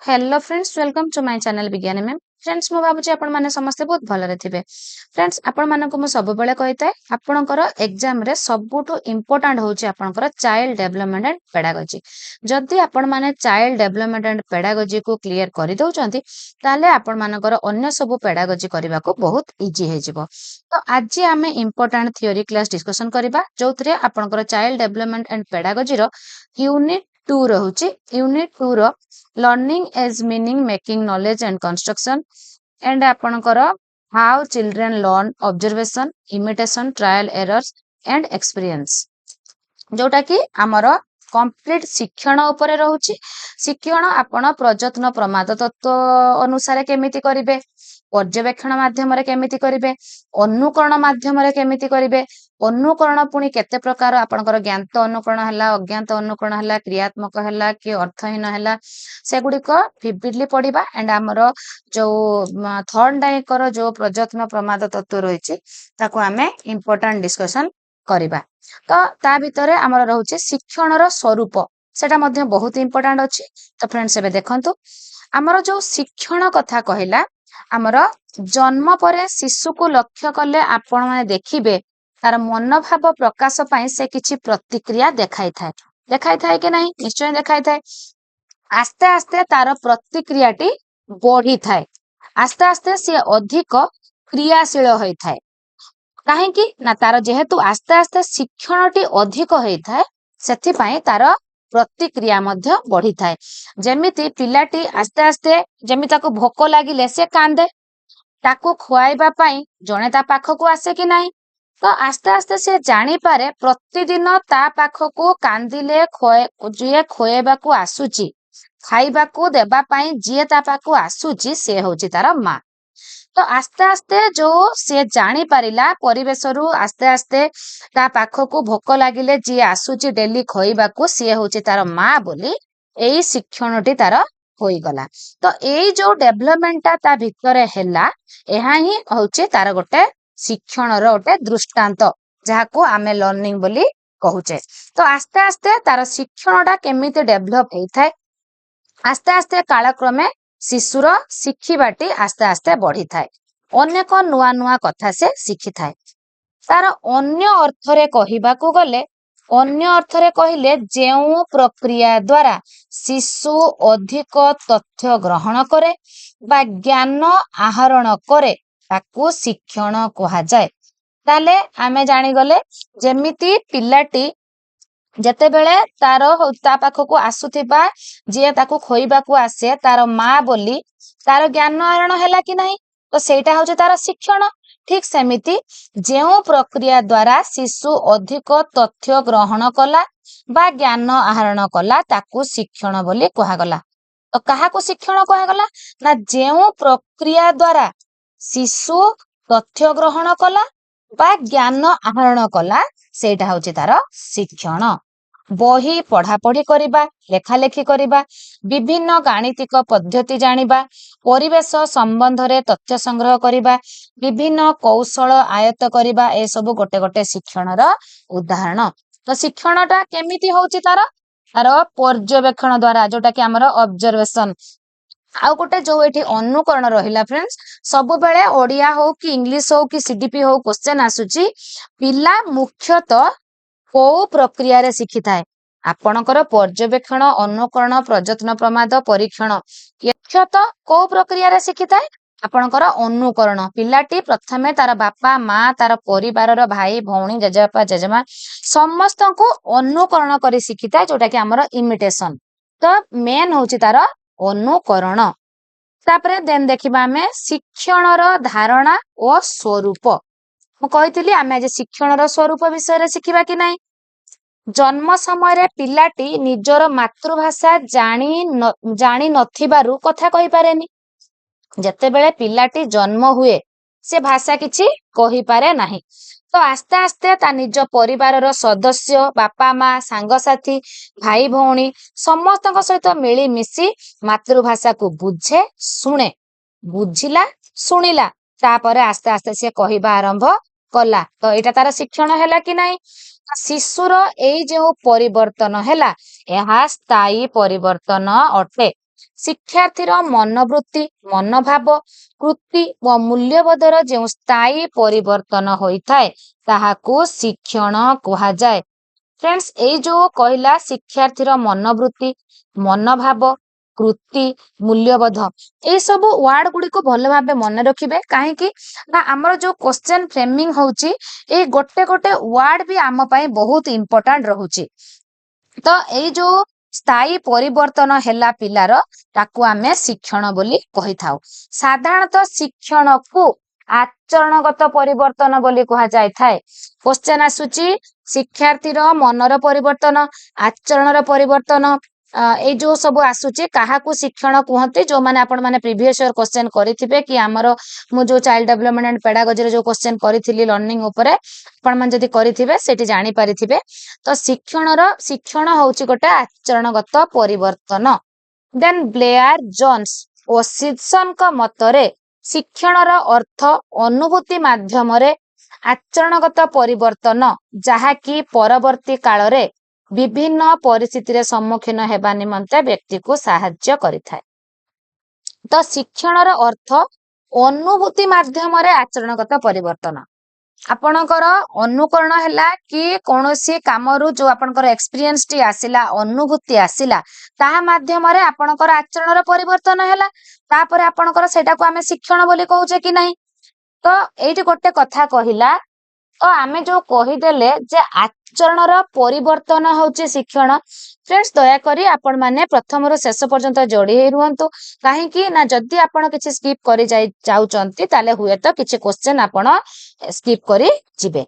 Hello friends, welcome to my channel विज्ञानी ma'am. Friends, मु भाबुची आपण माने समस्त बहुत भलरे थिबे। फ्रेंड्स, आपण मानकु मु सब बेले कहिताय आपणकर एग्जाम रे सबुटो इंपोर्टेंट होची आपणकर चाइल्ड डेवलपमेंट एंड पेडागोजी। जदि आपण माने चाइल्ड डेवलपमेंट एंड पेडागोजी को क्लियर करि दउचंती ताले आपण मानकर अन्य सब पेडागोजी करबा को बहुत इजी हे जिवो। तो आज आमे इंपोर्टेंट थ्योरी क्लास डिस्कशन करबा जोथरे आपणकर चाइल्ड डेवलपमेंट एंड पेडागोजी रो यूनिट 2 रहुची। यूनिट 2 रो learning as meaning making knowledge and construction and आपणकर how children learn observation imitation trial errors and experience जोटा कि आमर कंप्लीट शिक्षण उपरे रहुची। शिक्षण आपण प्रयत्न प्रमाद तत्व अनुसार केमिति करिवे, पर्यवेक्षण माध्यम रे केमिति करिवे, अनुकरण माध्यम रे केमिति करिवे, अनुकरण पुणी केते प्रकार आपणकर ज्ञात अनुकरण हला, अज्ञात अनुकरण हला, क्रियात्मक हला कि अर्थहीन हला से गुडिक विविडली पढिबा। एंड हमर जो थर्ड डाइकर जो प्रयत्न प्रमाद तत्व रहिछि ताको हमें इंपोर्टेंट डिस्कशन करिबा। तो ता भितरे हमर रहउछि शिक्षण रो स्वरूप, सेटा मध्ये बहुत इंपोर्टेंट अछि। तो फ्रेंड्स एबे देखंतु हमर जो शिक्षण कथा कहिला, हमर जन्म परे शिशु को लक्ष्य कले आपण माने देखिबे तार मनोभाव प्रकाश पाई से किछि प्रतिक्रिया देखाई थाए कि नहीं, निश्चय देखाई थाए। आस्ते आस्ते तार प्रतिक्रियाटी बढ़ी थाए, आस्ते आस्ते से अधिक क्रियाशील होई थाए। काहेकि ना तार जेहेतु आस्ते आस्ते शिक्षणटी अधिक होई थाए सेथि पई तार प्रतिक्रिया मध्य बढ़ी थाए। जेमिति पिलाटी आस्ते आस्ते जेमि ताको भोक लागिले से कांदे, ताको खुआइबा पई जणे ता पाखकू आसे कि नाही। तो आस्ते आस्ते से जानी पारे प्रतिदिन ता पाखकू कांदिले जे खुएबा को आसुची, खाइबा को देबा पई जे ता पाखकू आसुची से होची तार मां। तो आस्ते आस्ते जो से जानी पारिला परिवेशरू आस्ते आस्ते ता पाखकू भोक लागिले जे आसुची डेली खोइबा को से होची तार मां बोली एई शिक्षणटी तार होई गला। तो एई जो डेवलपमेंट ता भितरे हैला एहा ही होची तार गोटे शिक्षण रो गोटे दृष्टांत जाहाको आमे लर्निंग बोली कहूचे। तो आस्ते आस्ते तार शिक्षणटा केमिति डेवलप हेई थाए, आस्ते आस्ते कालक्रमे शिशुर शिखिबाटी आस्ते आस्ते बढ़ी थाए, अनेक नुआ नुआ कथा से शिखि थाए। तार अन्य अर्थरे कहिबाकू गले, अन्य अर्थरे कहिले जेउ प्रक्रिया द्वारा शिशु अधिक तथ्य ग्रहण करे बा ज्ञान आहरण करे ताकू शिक्षण कहा जाए। ताले आमे जानी गले जेमिति पिलाटी जेते बेले तार ता पाखकू आसुथिबा जे ताकू खोइबाकू आसे तार मां बोली तार ज्ञान आहरण हैला कि नहीं, तो सेटा होचे तार शिक्षण। ठीक सेमिति जेउ प्रक्रिया द्वारा शिशु अधिक तथ्य ग्रहण कला बा ज्ञान आहरण कला ताकू शिक्षण बोली कहा गला। तो काहाकू शिक्षण कहा गला ना जेउ प्रक्रिया द्वारा शिशु तथ्य ग्रहण कला बा ज्ञान आहरण कला सेटा होची तार शिक्षण। बही पढ़ा पढ़ी करिबा, लेखा लेखी करिबा, विभिन्न गाणितिक पद्धति जानिबा, परिवेश संबंध रे तथ्य संग्रह करिबा, विभिन्न कौशल आयत्त करिबा, ए सब गोटे गोटे शिक्षणर उदाहरण। तो शिक्षणटा केमिति होची तार पर्यवेक्षण द्वारा जोटा कि हमर ऑब्जर्वेशन। आउ गोटे जो एठी अनुकरण रहिला फ्रेंड्स, सब बेले ओडिया हो कि इंग्लिश हो कि सीडीपी हो क्वेश्चन आसुची पिला मुख्यतः को प्रक्रिया रे शिखि थाए। आपणकर पर्यवेक्षण अनुकरण प्रयत्न प्रमाद परीक्षण मुख्यतः को प्रक्रिया रे शिखि थाए आपणकर अनुकरण। पिलाटी प्रथमे तार बापा मां तार परिवार रो भाई भौणी जेजेबापा जेजेमा समस्त को अनुकरण करी शिखि थाए जोटा कि हमर इमिटेशन। तो मेन होची तार अनुकरण। तापरे देन देखिबा हमें शिक्षण रो धारणा और स्वरूप। मु कहितली आमे आज शिक्षण रो स्वरूप विषय रे शिखिबा कि नाही। जन्म समय रे पिलाटी निजर मातृभाषा जानी नथिबारु कथा कहि पारेनी। जेते बेले पिलाटी जन्म हुए से भाषा किछि कहि पारे नाही। तो आस्ते आस्ते ता निज परिवार रो सदस्य बापा मां सांग साथी भाई भौणी समस्त सहित मिली मिसी मातृभाषा को बुझे सुने, बुझिला सुनिला तापरे आस्ते आस्ते से कहिबा आरंभ कला। तो एटा तार शिक्षण हैला कि नाही। शिशुर एई जो परिवर्तन हैला एहा स्थायी परिवर्तन अटे। ଶିକ୍ଷାର୍ଥୀର ମନୋବୃତ୍ତି ମନୋଭାବ କୃତି ଓ ମୂଲ୍ୟବୋଧର ଯେଉଁ ସ୍ଥାୟୀ ପରିବର୍ତ୍ତନ ହୋଇଥାଏ ତାହାକୁ ଶିକ୍ଷଣ କୁହାଯାଏ। फ्रेंड्स एई जो कहला शिक्षार्थीर मनोवृत्ति मनोभाव कृति मूल्यबोध ये सब वार्ड गुडी को भल भाबे मन रखिबे काहेकि ना हमर जो क्वेश्चन फ्रेमिंग होउची ए गोटे गोटे वार्ड भी आम पई बहुत इंपोर्टेंट रहूची। तो एई जो स्थायी परिवर्तन हैला पिलार ताकू आमे शिक्षण बोली कहि थाउ। साधारणतः शिक्षण को आचरणगत परिवर्तन बोली कहा जाय थाए। क्वेश्चन आसुची शिक्षार्थीर मनर परिवर्तन आचरणर परिवर्तन ए जो सब आसुची काहाकू शिक्षण कहते जो माने आपण माने प्रीवियस ईयर क्वेश्चन करिथिबे कि हमर मु जो चाइल्ड डेवलपमेंट एंड पेडागोजी रे जो क्वेश्चन करिथिली लर्निंग ऊपर आपण मान जदी करिथिबे सेठी जानि पारिथिबे। तो शिक्षण होउची गोटे आचरणगत परिवर्तन। देन ब्लेयर जोन्स ओ सिडसन का मतरे शिक्षणर अर्थ अनुभूति माध्यमरे आचरणगत परिवर्तन जहाँकि परवर्ती काल रे विभिन्न परिस्थिति रे सम्मुखीन हेबा निमंते व्यक्ति को साहाय्य करिथाय। तो शिक्षणर अर्थ अनुभूति माध्यमरे आचरणगत परिवर्तन आपणकर अनुकरण हैला कि कौनसी कामरू जो आपणकर एक्सपीरियंस टी आसिला अनुभूति आसिला ताहा माध्यमरे आपणकर आचरणर परिवर्तन हैला तापरे आपणकर सेटा को आमे शिक्षण बोली कहूचे कि नहीं। तो एठी गोटे कथा कहिला तो आमे जो कहिदेले जे आचरणर परिवर्तन होउची शिक्षण। फ्रेंड्स दया करी आपण माने प्रथम रु शेष पर्यंत जोड़ी हे रुहंतु काहेकि ना जदी आपण किछि स्किप करि जाउचंती ताले हुए तो किछि क्वेश्चन आपण स्किप करी जिबे।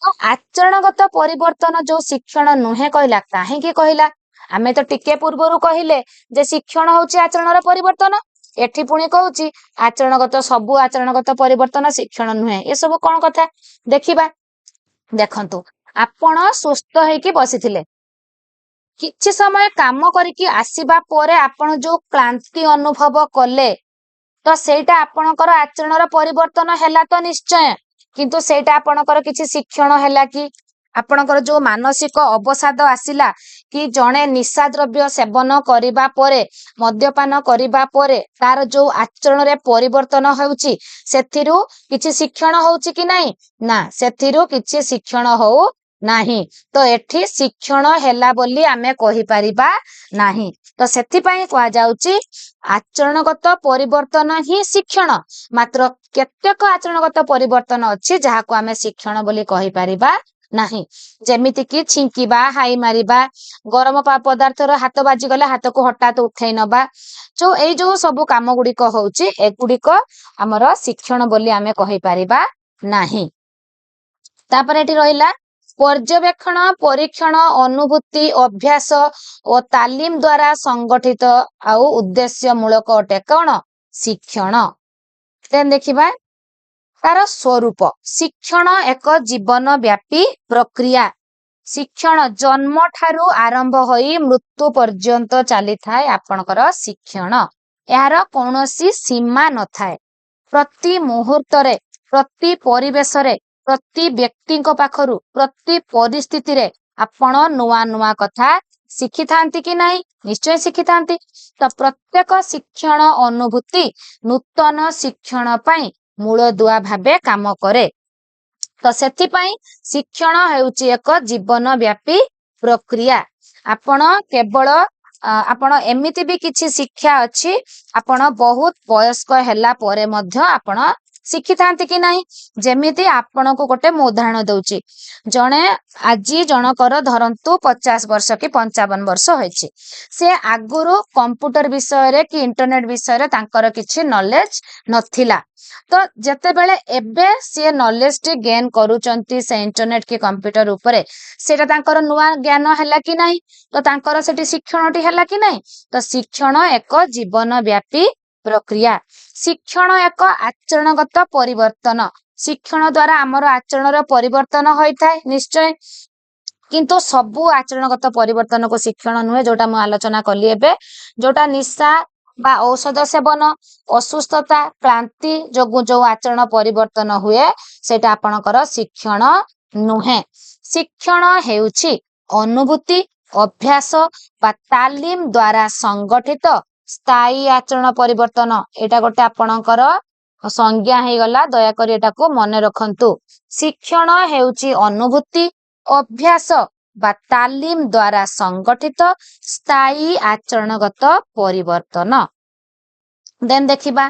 तो आचरणगत परिवर्तन जो शिक्षण नुहे कहला काहेकि कहला आमे तो टिके पूर्वरु कहिले जे शिक्षण होउची आचरणर परिवर्तन एठी पुणी कहूची आचरणगत सबु आचरणगत परिवर्तन शिक्षण नुहे ये सब कोन कथा देखिबा। देखंतु आपण सुस्थ हेकी बसिथिले किछि समय काम करिकी आसीबा परे आपण जो क्लांति अनुभव कले तो सेटा आपणकर आचरणर परिवर्तन हैला तो निश्चय किंतु सेटा आपणकर किछि शिक्षण हैला कि आपणकर जो मानसिक अवसाद आसिला कि जणे निशा द्रव्य सेवन करिबा परे मद्यपान करिबा परे तार जो आचरण रे परिवर्तन होउची सेथिरु किछि शिक्षण होउची कि नाही ना सेथिरु किछि शिक्षण हो नाही। तो एठी शिक्षण हैला बोली आमे कहि परिबा नाही। तो सेथि पई कहा जाउची आचरणगत परिवर्तन ही शिक्षण मात्र केतेक आचरणगत परिवर्तन अछि जहा को आमे शिक्षण बोली कहि परिबा नाही। जेमिति कि छिंकिबा हाई मारिबा गरम पदार्थर हाथ बाजी गले हाथ को हठात उठै नबा जो ए जो सब काम गुडी को होउची ए गुडी को हमर शिक्षण बोली आमे कहि परिबा नाही। तापर एठी रहिला पर्यवेक्षण परीक्षण अनुभूति अभ्यास और तालीम द्वारा संगठित आउ उद्देश्य मूलक अटे कोन शिक्षण। देन देखिबा तार स्वरूप शिक्षण एक जीवन व्यापी प्रक्रिया शिक्षण जन्म ठारू आरंभ होई मृत्यु पर्यंत चली थाए आपणकर शिक्षण यार कौनसी सीमा न थाए प्रति मुहूर्त रे प्रति परिवेश रे प्रति व्यक्ति पाखरु प्रति परिस्थिति रे आपण नुआ नुआ कथा शिखी थांती कि नहीं निश्चय शिखी थांती। तो प्रत्येक शिक्षण अनुभूति नूतन शिक्षण पई मूल दुआ भाबे काम करे। तो सेथि पई शिक्षण हेउची एक जीवन व्यापी प्रक्रिया आपण केवल आपण एमिति भी किछि शिक्षा अछि आपण बहुत वयस्क हैला परे मध्य आपण शिखी थांती कि नहीं। जेमिति आपण को गोटे मो उदाहरण दउची जणे आजी जनकर धरंतु 50 वर्ष कि 55 वर्ष होइछि से आगुरु कंप्यूटर विषय रे कि इंटरनेट विषय रे तांकर किछि नॉलेज नथिला। तो जते बेले एबे से नॉलेज टी गेन करूचंती से इंटरनेट के कंप्यूटर ऊपर सेटा तांकर नुआ ज्ञान हैला कि नहीं। तो तांकर सेठी शिक्षण टी हैला कि नहीं। तो शिक्षण एक जीवन व्यापी प्रक्रिया शिक्षण एक आचरणगत परिवर्तन शिक्षण द्वारा आमर आचरणर परिवर्तन होई थाए निश्चय किंतु सबु आचरणगत परिवर्तन को शिक्षण नुहे जोटा मु आलोचना कली एबे जोटा निशा बा औषध सेवन असुस्थता क्लांति जो आचरण परिवर्तन हुए सेटा आपणकर शिक्षण नुहे। शिक्षण हेउछि अनुभूति अभ्यास बा तालीम द्वारा संगठित स्थायी आचरण परिवर्तन एटा गोटे आपणकर संज्ञा हेगला दयाकरी एटाको मन रखंतु शिक्षण हेउची अनुभूति अभ्यास बा तालीम द्वारा संगठित स्थायी आचरणगत परिवर्तन देन देखिबा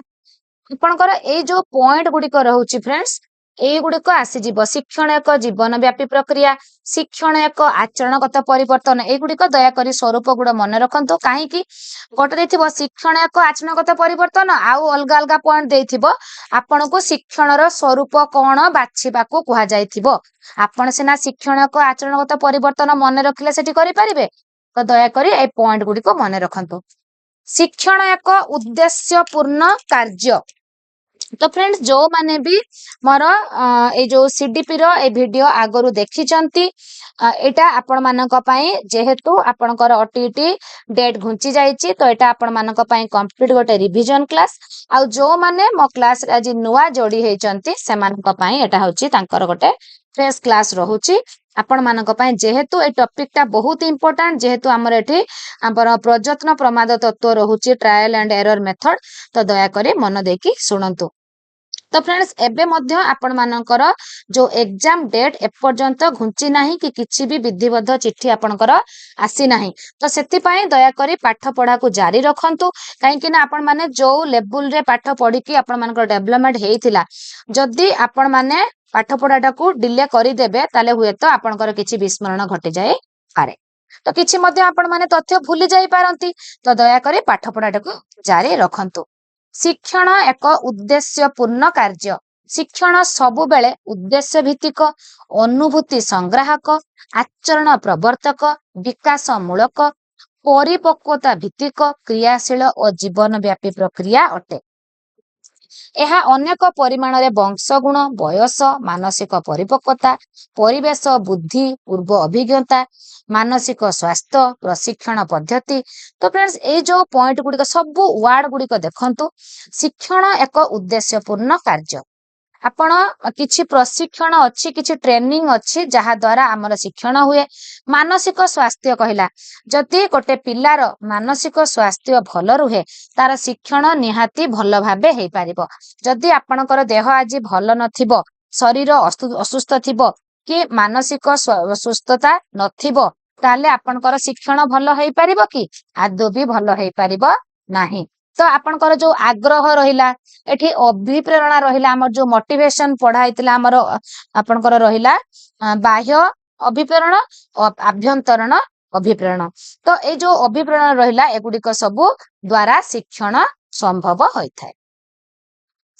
आपणकर ए जो पॉइंट गुडिक रहउची फ्रेंड्स ए गुडिक आसीजिबो शिक्षण एक जीवन व्यापी प्रक्रिया शिक्षण एक आचरणगत परिवर्तन ए गुडिक दया करी स्वरूप गुड मन रखंतु काहे कि गोटे देथिबो शिक्षण एक आचरणगत परिवर्तन आउ अलगा अलगा पॉइंट देथिबो आपण को शिक्षणर स्वरूप कोन बाछिबाकू कुहा जायथिबो आपण सिना शिक्षण एक आचरणगत परिवर्तन मन रखिले सेठी करि परिबे तो दया करी ए पॉइंट गुडिक मन रखंतु शिक्षण एक उद्देश्य पूर्ण कार्य तो फ्रेंड्स जो माने भी मोर ए जो सीडीपी रो ए वीडियो आगरु देखिचंती एटा आपण मानक पई जेहेतु आपणकर ओटीटी डेट घुंची जाईची तो एटा आपण मानक पई कंप्लीट गोटे रिवीजन क्लास आ जो माने मो क्लास आज नुवा जोडी हेचंती से मानक पई एटा होची तांकर गोटे फ्रेश क्लास रहूची आपण मानक पई जेहेतु ए टॉपिक टा बहुत इंपोर्टेंट जेहेतु हमर एठी हमर प्रयत्न प्रमाद तत्व रहूची ट्रायल एंड एरर मेथड तो दया करी मन देकी सुनंतु तो फ्रेंड्स एबे मध्य आपण मानकर जो एग्जाम डेट एपर्यंत घुंची नाही कि किछि भी विधिबद्ध चिट्ठी आपणकर आसी नाही तो सेति पई दया करी पाठ पढ़ा को जारी रखंतु काहे कि ना आपण माने जो लेवल रे पाठ पढ़ी कि आपण मानकर डेवलपमेंट हेइथिला जदी आपण माने पाठ पढ़ाटा को डिले करि देबे ताले हुए तो आपणकर किछि विस्मरण घटि जाय पारे तो किछि मध्य आपण माने तथ्य भूली जाई पारंती तो दया करी पाठ पढ़ाटा को जारी रखंतु शिक्षण एक उद्देश्य पूर्ण कार्य शिक्षण सबु बेले उद्देश्य भित्तिक अनुभूति संग्राहक आचरण प्रवर्तक विकास मूलक परिपक्वता भित्तिक क्रियाशील और जीवन व्यापी प्रक्रिया अटे ଏହା ଅନେକ ପରିମାଣରେ ବଂଶଗୁଣ ବୟସ ମାନସିକ ପରିପକ୍वତା ପରିବେଶ ବୁଦ୍ଧି ପୂର୍ବ ଅଭିଜ୍ଞତା ମାନସିକ ସ୍ୱାସ୍ଥ୍ୟ ପ୍ରଶିକ୍ଷଣ ପଦ୍ଧତି ତ फ्रेंड्स ए जो पॉइंट गुडिक सब वर्ड गुडिक देखंतु शिक्षण एक उद्देश्यपूर्ण कार्य आपण किछि प्रशिक्षण अछि किछि ट्रेनिंग अछि जहा द्वारा हमर शिक्षण हुए मानसिक स्वास्थ्य कहिला जदि गोटे पिलार मानसिक स्वास्थ्य भल रुहे तार शिक्षण निहाती भल भाबे हेई पारिबो जदि आपणकर देह आज भल नथिबो शरीर असुस्थ थिबो कि मानसिक सुस्थता नथिबो ताले आपणकर शिक्षण भल हेई पारिबो कि आदो भी भल हेई पारिबो नाही तो आपणकर जो आग्रह रहिला एठी अभिप्रेरणा रहिला हमर जो मोटिवेशन पढाइतिला हमर आपणकर रहिला बाह्य अभिप्रेरणा आभ्यंतरण अभिप्रेरणा तो ए जो अभिप्रेरणा रहिला एगुडिक सबु द्वारा शिक्षण संभव होइथाय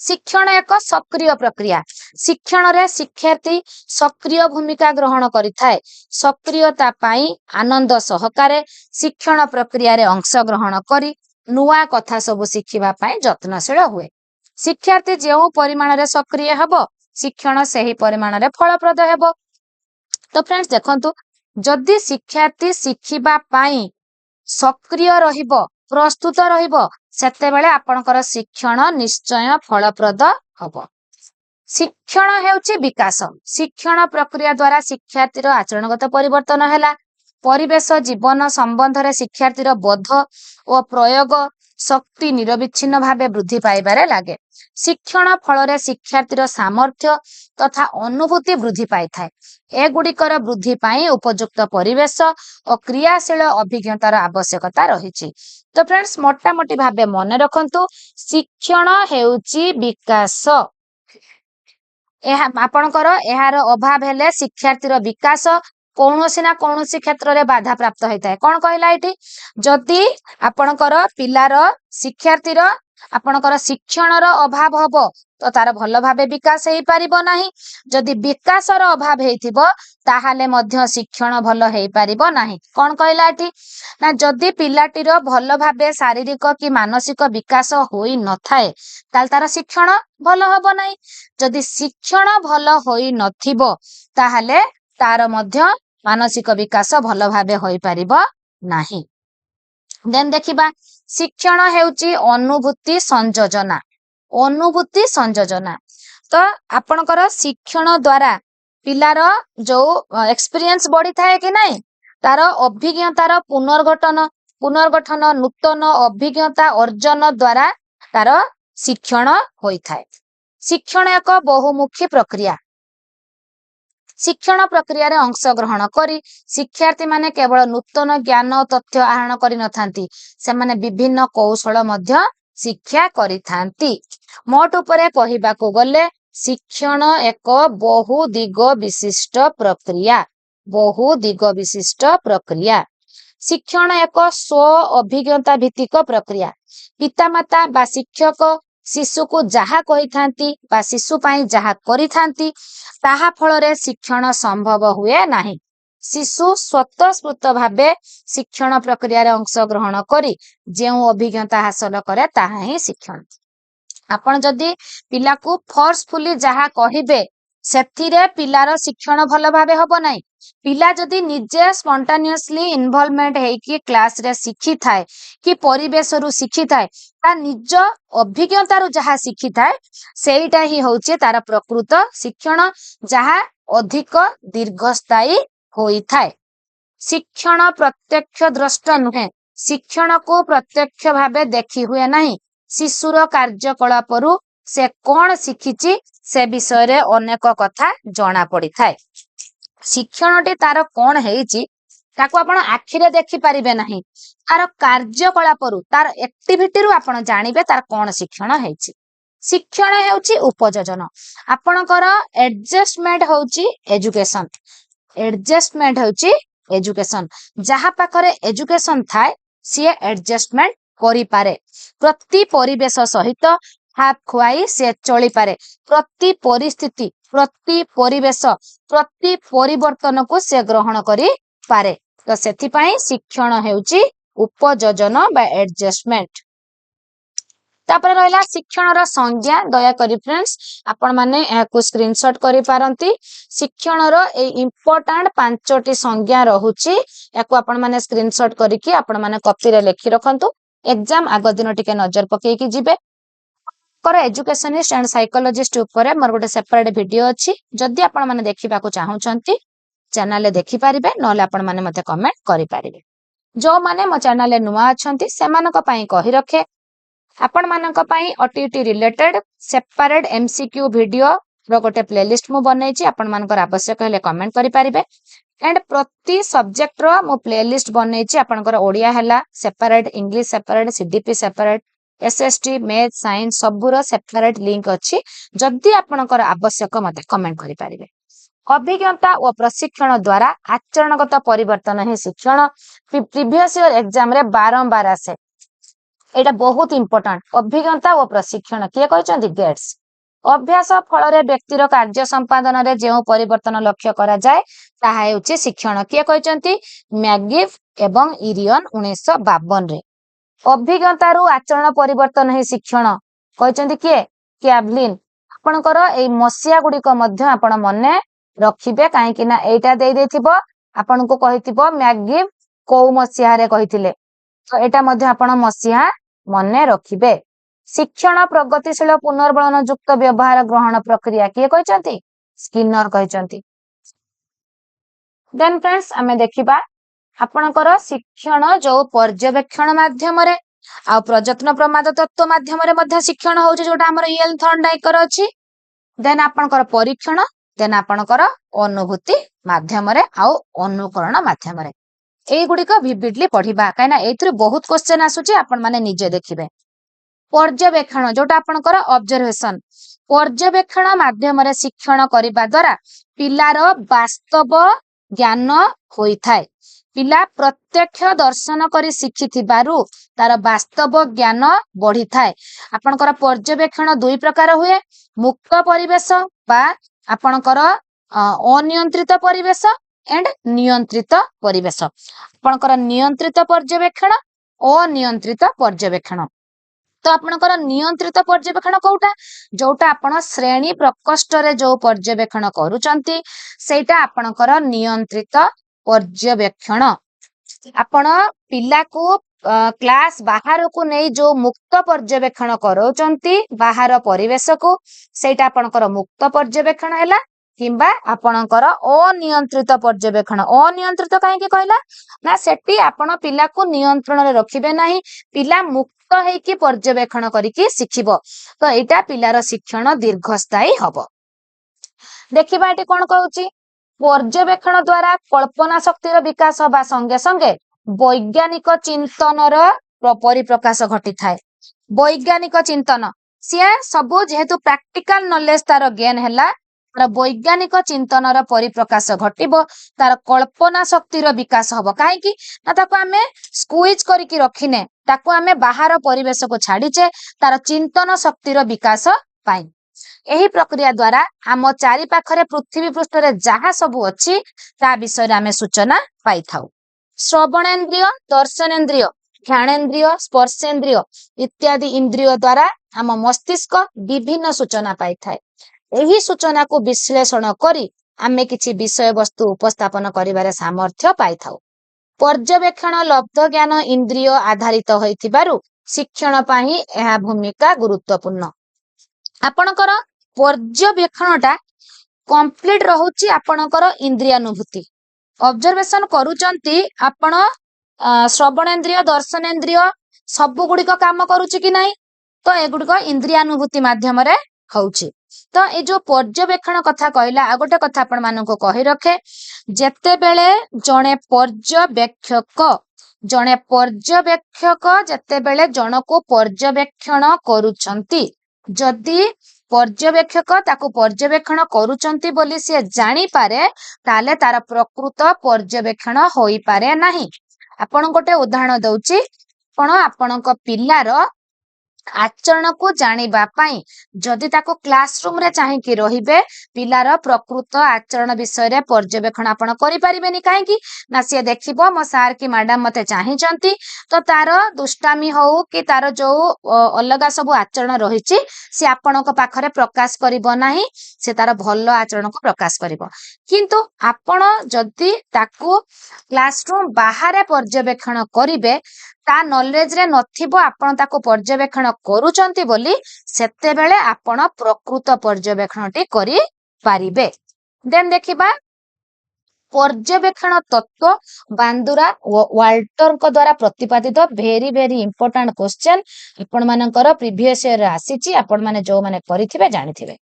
शिक्षण एक सक्रिय प्रक्रिया शिक्षण रे शिक्षार्थी सक्रिय भूमिका ग्रहण करिथाय सक्रियता पाई आनंद सहकारे शिक्षण प्रक्रिया रे अंश ग्रहण करी नुआ कथा सबु शिखिबा पाई यत्नशील हुए शिक्षार्थी जेउ परिमाण रे सक्रिय हबो शिक्षण सेही परिमाण रे फलप्रद हेबो तो फ्रेंड्स देखंतु जदि शिक्षार्थी शिखिबा पाई सक्रिय रहिबो प्रस्तुत रहिबो सेते बेले आपनकर शिक्षण निश्चय फलप्रद हबो शिक्षण हेउची विकास शिक्षण प्रक्रिया द्वारा शिक्षार्थीर आचरणगत परिवर्तन हैला परिवेश जीवन संबंध रे शिक्षार्थीर बोध और प्रयोग शक्ति निरविच्छिन्न भावे वृद्धि पाइबारे लागे शिक्षण फल रे शिक्षार्थीर सामर्थ्य तथा अनुभूति वृद्धि पाई थाए एगुड़िकर वृद्धि पाई उपयुक्त परिवेश और क्रियाशील अभिज्ञतार आवश्यकता रही तो फ्रेंड्स मोटामोटी भावे मन रखंतु शिक्षण हेउची विकास आपणकर एहार अभाव हेले शिक्षार्थीर विकास कौनसी ना कौनसी क्षेत्र रे बाधा प्राप्त होता है कौन कहला एठी जदि आपणकर पिलार शिक्षार्थीर आपणकर शिक्षणर अभाव हबो तो तार भल भाबे विकास हेई पारिबो नाही जदि विकासर अभाव हेइथिबो ताहाले मध्य शिक्षण भल हेई पारिबो नाही कौन कहला एठी ना जदि पिलाटीर भल भाबे शारीरिक कि मानसिक विकास होई न थाए ताल तार शिक्षण भल हबो नाही जदि शिक्षण भल होई नथिबो ताहाले तार मध्य मानसिक विकास भल भाबे होई पारिबो नाही देन देखिबा शिक्षण हेउची अनुभूति संयोजना तो आपणकर शिक्षण द्वारा पिलार जो एक्सपीरियंस बढ़ी थाए कि नहीं तार अभिज्ञतार पुनर्गठन पुनर्गठन नूतन अभिज्ञता अर्जन द्वारा तार शिक्षण होइथाय। शिक्षण एक बहुमुखी प्रक्रिया। शिक्षण प्रक्रिया रे अंश ग्रहण करी शिक्षार्थी माने केवल नूतन ज्ञान और तथ्य आहरण करि नथांती, से माने विभिन्न कौशल मध्य शिक्षा करिथांती। मोट उपरे कहिबाको गले शिक्षण एक बहु दिग विशिष्ट प्रक्रिया। बहु दिग विशिष्ट प्रक्रिया। शिक्षण एक स्व अभिज्ञता भित्तिक प्रक्रिया। पितामाता बा शिक्षक शिशु को जहा कहिथांती बा शिशु पाई जहा करिथांती ताहा फलरे शिक्षण संभव हुए नाही। शिशु स्वतःस्फूर्त भावे शिक्षण प्रक्रिया रे अंश ग्रहण करी जेउ अभिज्ञता हासिल करे ताहा ही शिक्षण। आपण जदि पिला को फोर्सफुली जहा कहिबे सेथिरे पिलार शिक्षण भल भावे हबो नाही। पिला जदि निजे स्पॉन्टानियसली इन्वॉल्वमेंट हेकी क्लास रे शिखी थाए कि परिवेश रु शिखी थाए ता निज अभिज्ञता रु जहा शिखी थाए सेईटा ही होचे तार प्रकृत शिक्षण, जहा अधिक दीर्घस्थायी होई थाए। शिक्षण प्रत्यक्ष द्रष्ट नुहे। शिक्षण को प्रत्यक्ष भावे देखी हुए नाही। शिशुर कार्यकलापरु से कौन शिखिची से विषय रे अनेक कथा जना पड़ी थाए। शिक्षणटी तार कौन हेइची ताको आपण आखिरे देखि परिबे नाही, तार कार्यकलापरु तार एक्टिविटी रु आपण जानिबे तार कौन शिक्षण हेइची। शिक्षण हेउची उपयोजन। आपणकर एडजस्टमेंट होउची एजुकेशन। एडजस्टमेंट होउची एजुकेशन। जहा पाखरे एजुकेशन थाए सी एडजस्टमेंट करि पारे। प्रति परिवेश सहित हाथ खुआई से चली पारे। प्रति परिस्थिति, प्रति परिवेश, प्रति परिवर्तन को से ग्रहण करि पारे। तो सेथि पई शिक्षण हेउची उपयोजन बा एडजस्टमेंट। तापर रहला शिक्षण रा संज्ञा। दया करी फ्रेंड्स आपण माने एहाकु स्क्रीनशॉट करि पारंती। शिक्षण रो ए इंपोर्टेंट 5टी संज्ञा रहूची, याकु आपण माने स्क्रीनशॉट करिकि आपण माने कॉपी रे लिखि रखंतु। एग्जाम आगो दिन टिके नजर पकेई कि जिबे। कर एजुकेशनिस्ट एंड साइकोलॉजिस्ट ऊपर मोर गोटे सेपरेट वीडियो अछि, जदि आपण माने देखिबा को चाहउचंती चैनल देखि पारिबे, नले आपण माने मते कमेंट करि पारिबे। जो माने मो चैनल नुआ अछंती सेमानक पई कहि रखे आपण मानक पई OTT related separate MCQ video रो गोटे प्लेलिस्ट मु बनैछि। आपण मानकर आवश्यक हेले कमेंट करि पारिबे। एंड प्रति सब्जेक्ट रो मु प्लेलिस्ट बनैछि। आपनकर ओडिया हैला separate, English separate, CDP separate, SST, math, science सबुर सेपरेट लिंक अछि। जदि आपनकर आवश्यक मते कमेंट करि पारिबे। अभिज्ञता और प्रशिक्षण द्वारा आचरणगत परिवर्तन ही शिक्षण। प्रीवियस ईयर एग्जाम रे बारंबार आसे, एटा बहुत इंपोर्टेंट। अभिज्ञता और प्रशिक्षण किए कहचंती गेट्स। अभ्यास फल रे व्यक्तिर कार्य संपादन रे जेउ परिवर्तन लक्ष्य करा जाय ताहा हेउची शिक्षण। किए कहचंती मैगिफ एवं इरियन 1952 रे। अभिज्ञता रु आचरण परिवर्तन ही शिक्षण कहचंती किए कैवलिन। आपनकर एई मसिया गुडी को मध्य आपण मने रखिबे, काहे कि ना एटा देई देथिबो आपण को कहिथिबो मैगिफ को मसिया रे कहिथिले, तो एटा मध्य आपण मसिया मने रखिबे। शिक्षण प्रगतिशील पुनर्बलन युक्त व्यवहार ग्रहण प्रक्रिया किए कहचंती स्किनर कहचंती। देन फ्रेंड्स हमें देखिबा आपनकर शिक्षण जो पर्यवेक्षण माध्यम रे आ प्रयत्न प्रमाद तत्व माध्यम रे मध्य शिक्षण होउची, जोटा हमर यल थॉर्नडाइकर अछि। देन आपनकर परीक्षण, देन आपनकर अनुभूति माध्यम रे आ अनुकरण माध्यम रे। एई गुडी को विविडली पढिबा, काइना एथि बहुत क्वेश्चन आसुची, आपण माने निजे देखिबे। पर्यवेक्षण जोटा आपनकर ऑब्जर्वेशन। पर्यवेक्षण माध्यम रे शिक्षण करिबा द्वारा पिलार वास्तव ज्ञान होई थाए। पिला प्रत्यक्ष दर्शन करी शिखिथिबारु तार वास्तव ज्ञान बढ़ी थाए। आपनकर पर्यवेक्षण दुई प्रकार हुए, मुक्त परिवेश बा आपनकर अनियंत्रित परिवेश एंड नियंत्रित परिवेश। आपनकर नियंत्रित पर्यवेक्षण, अनियंत्रित पर्यवेक्षण। तो आपनकर नियंत्रित पर्यवेक्षण कोउटा, जोटा आपण श्रेणी प्रकोष्ठ रे जो पर्यवेक्षण करूचंती सेटा आपनकर नियंत्रित पर्यवेक्षण। आपण पिला को क्लास बाहर को नहीं जो मुक्त पर्यवेक्षण करूचंती बाहर परिवेश को, सेटा आपनकर मुक्त पर्यवेक्षण हैला। किंबा आपणकर अनियंत्रित पर्यवेक्षण अनियंत्रित कहीं कहला ना सेठी आपण पिला को नियंत्रण रे रखिबे नाही पिला मुक्त हेकी पर्यवेक्षण करिकी शिखिबो तो एटा पिलार शिक्षण दीर्घस्थायी हबो देखिबा एटी कोन कहूची पर्यवेक्षण द्वारा कल्पना शक्तिर विकास हबा संगे संगे वैज्ञानिक चिंतनर परिप्रकाश घटी थाए वैज्ञानिक चिंतन सिए सबु जेहेतु प्रैक्टिकल नॉलेज तार ज्ञान हैला तार वैज्ञानिक चिंतनर परिप्रकाश घटिबो तार कल्पना शक्तिर विकास हबो काहे कि ना ताको आमे स्क्वीज करिकी रखिने ताको आमे बाहर परिवेश को छाडीचे तार चिंतन शक्तिर विकास पाई एही प्रक्रिया द्वारा आम चारि पाखरे पृथ्वी पृष्ठरे जहा सबु अछि ता विषय आमे सूचना पाई थाउ श्रवणेन्द्रिय दर्शनेन्द्रिय घ्राणेन्द्रिय स्पर्शेन्द्रिय इत्यादि इंद्रिय द्वारा आम मस्तिष्क विभिन्न सूचना पाई थाए एही सूचना को विश्लेषण करी आमे किछि विषय वस्तु उपस्थापन करिवारे सामर्थ्य पाई थाउ पर्यवेक्षण लब्ध ज्ञान इंद्रिय आधारित होइथिबारु शिक्षण पाही एहा भूमिका गुरुत्वपूर्ण आपणकर पर्यवेक्षणटा कंप्लीट रहुची आपणकर इंद्रियानुभूति ऑब्जर्वेशन करूचंती आपण श्रवणेन्द्रिय दर्शनेन्द्रिय सब गुड़िक काम करूची कि नहीं तो एगुड़िक इंद्रियानुभूति माध्यम रे होउची तो ए जो पर्यवेक्षण कथा कहला आ गोटे कथा आपण मानको कहि रखे जेते बेले जणे पर्यवेक्षक जेते बेले जणको पर्यवेक्षण करूचंती जदि पर्यवेक्षक ताको पर्यवेक्षण करूचंती बोली से जानी पारे ताले तार प्रकृत पर्यवेक्षण होई पारे नाही आपण गोटे उदाहरण दउची पण आपणक पिल्लार आचरण को जानिबा पाई जदि ताको क्लासरूम रे चाहि कि रहिबे पिलार प्रकृत आचरण विषय रे पर्यवेक्षण आपण करि परिबेनी काहे कि ना से देखिबो मो सार कि मैडम मते चाहिचंती तो तार दुष्टामी हो कि तार जो अलगा सब आचरण रहिची से आपणक पाखरे प्रकाश करिबो नाही से तार भलो आचरण को प्रकाश करिबो किंतु आपण जदि ताको क्लासरूम बाहर पर्यवेक्षण करिबे ता नॉलेज रे नथिबो आपण ताको पर्यवेक्षण करूचंती बोली सेते बेले आपण प्रकृत पर्यवेक्षणटी करि पारिबे देन देखिबा पर्यवेक्षण तत्व बांदुरा वाल्टर को द्वारा प्रतिपादित वेरी वेरी इंपोर्टेंट क्वेश्चन आपण मानकर प्रीवियस ईयर आसीची आपण माने जो माने करिथिबे जानिथिबे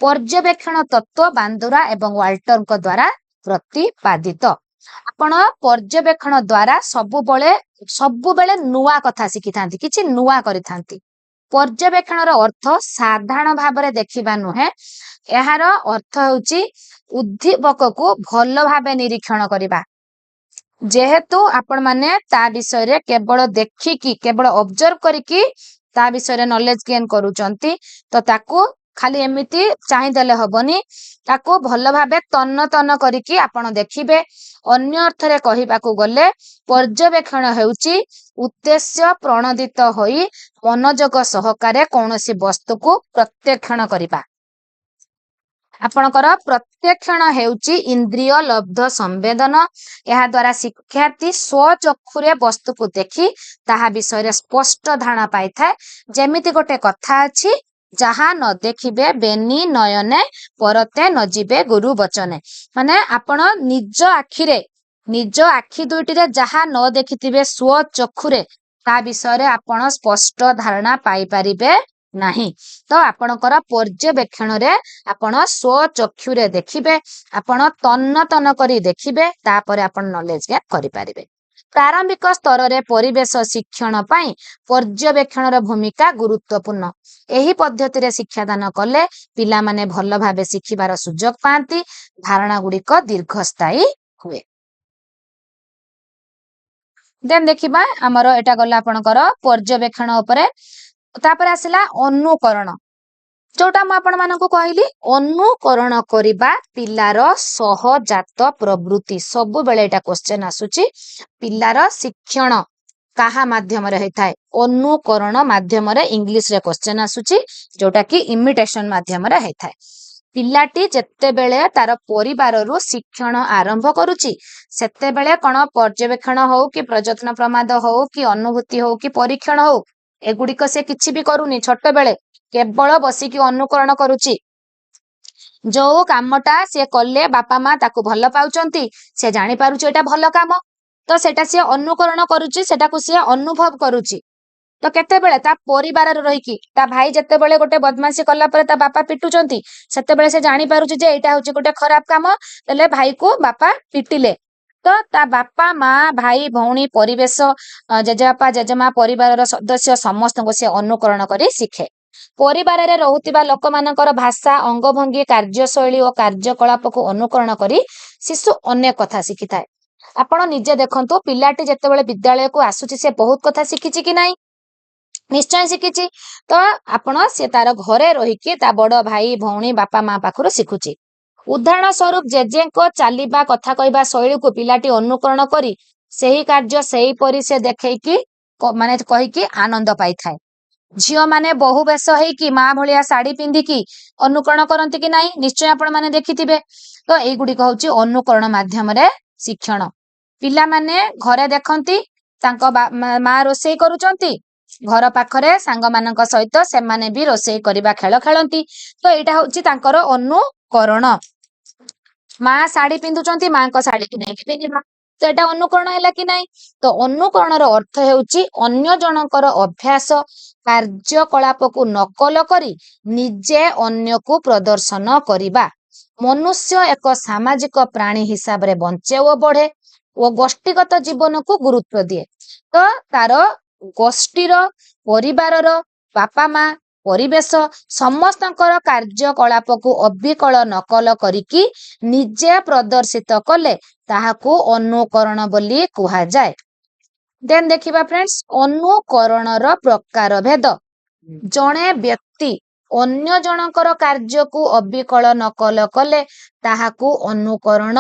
पर्यवेक्षण तत्व बांदुरा एवं वाल्टर को द्वारा प्रतिपादित आपण पर्यवेक्षण द्वारा सबु बेले नुआ कथा शिखि थांती किछि नुआ करि थांती पर्यवेक्षण रो अर्थ साधारण भाबरे देखिबा नुहे एहार अर्थ होउची उद्दीपक को भलो भाबे निरीक्षण करिबा जेहेतु आपण माने ता विषय रे केवल देखिकी केवल ऑब्जर्व करिकी ता विषय रे नॉलेज गेन करूचंती तो ताकू खाली एमिति चाहि देले हबनी ताको भलो भाबे तन्न तन्न करिकी आपण देखिबे अन्य अर्थ रे कहिबाकू गले पर्यवेक्षण हेउची उद्देश्य प्रणोदित होई मनोजग सहकारे कौनसी वस्तु को प्रत्यक्षण करिबा आपणकर प्रत्यक्षण हेउची इंद्रिय लब्ध संवेदन यहा द्वारा शिक्षार्थी स्वचक्षुरे वस्तु को देखि ताहा विषय रे स्पष्ट धारणा पाई थाए जेमिति गोटे कथा अछि जहा न देखिबे बेनी नयने परते न जिबे गुरु वचने माने आपण निज आखि दुईटी रे जहा न देखिथिबे स्वचक्षुरे ता विषय रे आपण स्पष्ट धारणा पाई परिबे नाही तो आपणकर पर्यवेक्षण रे आपण स्वचक्षुरे देखिबे आपण तन्न तन्न करी देखिबे तापर आपण नॉलेज गेन करि परिबे प्रारंभिक स्तर रे परिवेश शिक्षण पाई पर्यवेक्षण रो भूमिका गुरुत्वपूर्ण एही पद्धति रे शिक्षादान कले पिला माने भलो भाबे शिखिबार सुजोग पांती धारणा गुड़िक दीर्घस्थायी हुए देन देखिबा हमर एटा गला आपणकर पर्यवेक्षण उपरे तापर आसिला अनुकरण जोटा म आपण मानको कहली अनुकरण करिबा पिलार सहजात प्रवृत्ति सब बेले एटा क्वेश्चन आसुची पिलार शिक्षण काहा माध्यम रे हेताय अनुकरण माध्यम रे इंग्लिश रे क्वेश्चन आसुची जोटा कि इमिटेशन माध्यम रे हेताय पिलाटी जेते बेले तार परिवार रु शिक्षण आरंभ करूची सेते बेले कोन पर्यवेक्षण हो कि प्रयत्न प्रमाद हो कि अनुभूति हो कि परीक्षण हो एगुड़िक से किछि भी करूनी छोट बेले केवल बसिकी अनुकरण करूची ଯୋଉ କାମଟା ସିଏ କଲେ ବାପା ମା ତାକୁ ଭଲ ପାଉଛନ୍ତି, ସେ ଜାଣିପାରୁଛି ଏଇଟା ଭଲ କାମ, ତ ସେଟା ସିଏ ଅନୁକରଣ କରୁଛି, ସେଟାକୁ ସିଏ ଅନୁଭବ କରୁଛି। ତ କେତେବେଳେ ତା ପରିବାରରେ ରହିକି ତା ଭାଇ ଯେତେବେଳେ ଗୋଟେ ବଦମାସି କଲା ପରେ ତା ବାପା ପିଟୁଛନ୍ତି, ସେତେବେଳେ ସେ ଜାଣିପାରୁଛି ଯେ ଏଇଟା ହଉଛି ଗୋଟେ ଖରାପ କାମ, ହେଲେ ଭାଇକୁ ବାପା ପିଟିଲେ। ତ ତା ବାପା ମା ଭାଇ ଭଉଣୀ ପରିବେଶ ଜେଜେବାପା ଜେଜେମା ପରିବାରର ସଦସ୍ୟ ସମସ୍ତଙ୍କୁ ସେ ଅନୁକରଣ କରି ଶିଖେ। ପରିବାରରେ ରହୁଥିବା ଲୋକମାନଙ୍କର ଭାଷା ଅଙ୍ଗଭଙ୍ଗୀ କାର୍ଯ୍ୟଶୈଳୀ ଓ କାର୍ଯ୍ୟକଳାପକୁ ଅନୁକରଣ କରି ଶିଶୁ ଅନେକ କଥା ଶିଖିଥାଏ। ଆପଣ ନିଜେ ଦେଖନ୍ତୁ, ପିଲାଟି ଯେତେବେଳେ ବିଦ୍ୟାଳୟକୁ ଆସୁଛି ସେ ବହୁତ କଥା ଶିଖିଛି କି ନାହିଁ? ନିଶ୍ଚୟ ଶିଖିଛି। ତ ଆପଣ ସେ ତାର ଘରେ ରହିକି ତା ବଡ ଭାଇ ଭଉଣୀ ବାପା ମା ପାଖରୁ ଶିଖୁଛି। ଉଦାହରଣ ସ୍ୱରୂପ ଜେଜେଙ୍କ ଚାଲିବା କଥା କହିବା ଶୈଳୀକୁ ପିଲାଟି ଅନୁକରଣ କରି ସେହି କାର୍ଯ୍ୟ ସେହିପରି ସେ ଦେଖେଇକି ମାନେ କହିକି ଆନନ୍ଦ ପାଇଥାଏ। ଝିଅ ମାନେ ବହୁ ବେଶ ହେଇକି ମା ଭଳିଆ ଶାଢୀ ପିନ୍ଧିକି ଅନୁକରଣ କରନ୍ତି କି ନାହିଁ? ନିଶ୍ଚୟ ଆପଣ ମାନେ ଦେଖିଥିବେ। ତ ଏଇଗୁଡିକ ହଉଛି ଅନୁକରଣ ମାଧ୍ୟମରେ ଶିକ୍ଷଣ। ପିଲାମାନେ ଘରେ ଦେଖନ୍ତି ତାଙ୍କ ମା ରୋଷେଇ କରୁଛନ୍ତି, ଘର ପାଖରେ ସାଙ୍ଗମାନଙ୍କ ସହିତ ସେମାନେ ବି ରୋଷେଇ କରିବା ଖେଳ ଖେଳନ୍ତି। ତ ଏଇଟା ହଉଛି ତାଙ୍କର ଅନୁକରଣ। ମା ଶାଢୀ ପିନ୍ଧୁଛନ୍ତି, ମାଙ୍କ ଶାଢୀକୁ ନେଇକି ପିନ୍ଧିବା, ତ ଏଇଟା ଅନୁକରଣ ହେଲା କି ନାହିଁ? ତ ଅନୁକରଣର ଅର୍ଥ ହେଉଛି ଅନ୍ୟ ଜଣଙ୍କର ଅଭ୍ୟାସ କାର୍ଯ୍ୟକଳାପକୁ ନକଲ କରି ନିଜେ ଅନ୍ୟକୁ ପ୍ରଦର୍ଶନ କରିବା। ମନୁଷ୍ୟ ଏକ ସାମାଜିକ ପ୍ରାଣୀ ହିସାବରେ ବଞ୍ଚେ ଓ ବଢେ ଓ ଗୋଷ୍ଠୀଗତ ଜୀବନକୁ ଗୁରୁତ୍ୱ ଦିଏ। ତ ତାର ଗୋଷ୍ଠୀର ପରିବାରର ବାପା ମା ପରିବେଶ ସମସ୍ତଙ୍କର କାର୍ଯ୍ୟକଳାପକୁ ଅବିକଳ ନକଲ କରିକି ନିଜେ ପ୍ରଦର୍ଶିତ କଲେ ତାହାକୁ ଅନୁକରଣ ବୋଲି କୁହାଯାଏ। ଦେନ୍ ଦେଖିବା ଫ୍ରେଣ୍ଡସ୍, ଅନୁକରଣର ପ୍ରକାର ଭେଦ। ଜଣେ ବ୍ୟକ୍ତି ଅନ୍ୟ ଜଣଙ୍କର କାର୍ଯ୍ୟକୁ ଅବିକଳ ନକଲ କଲେ ତାହାକୁ ଅନୁକରଣ,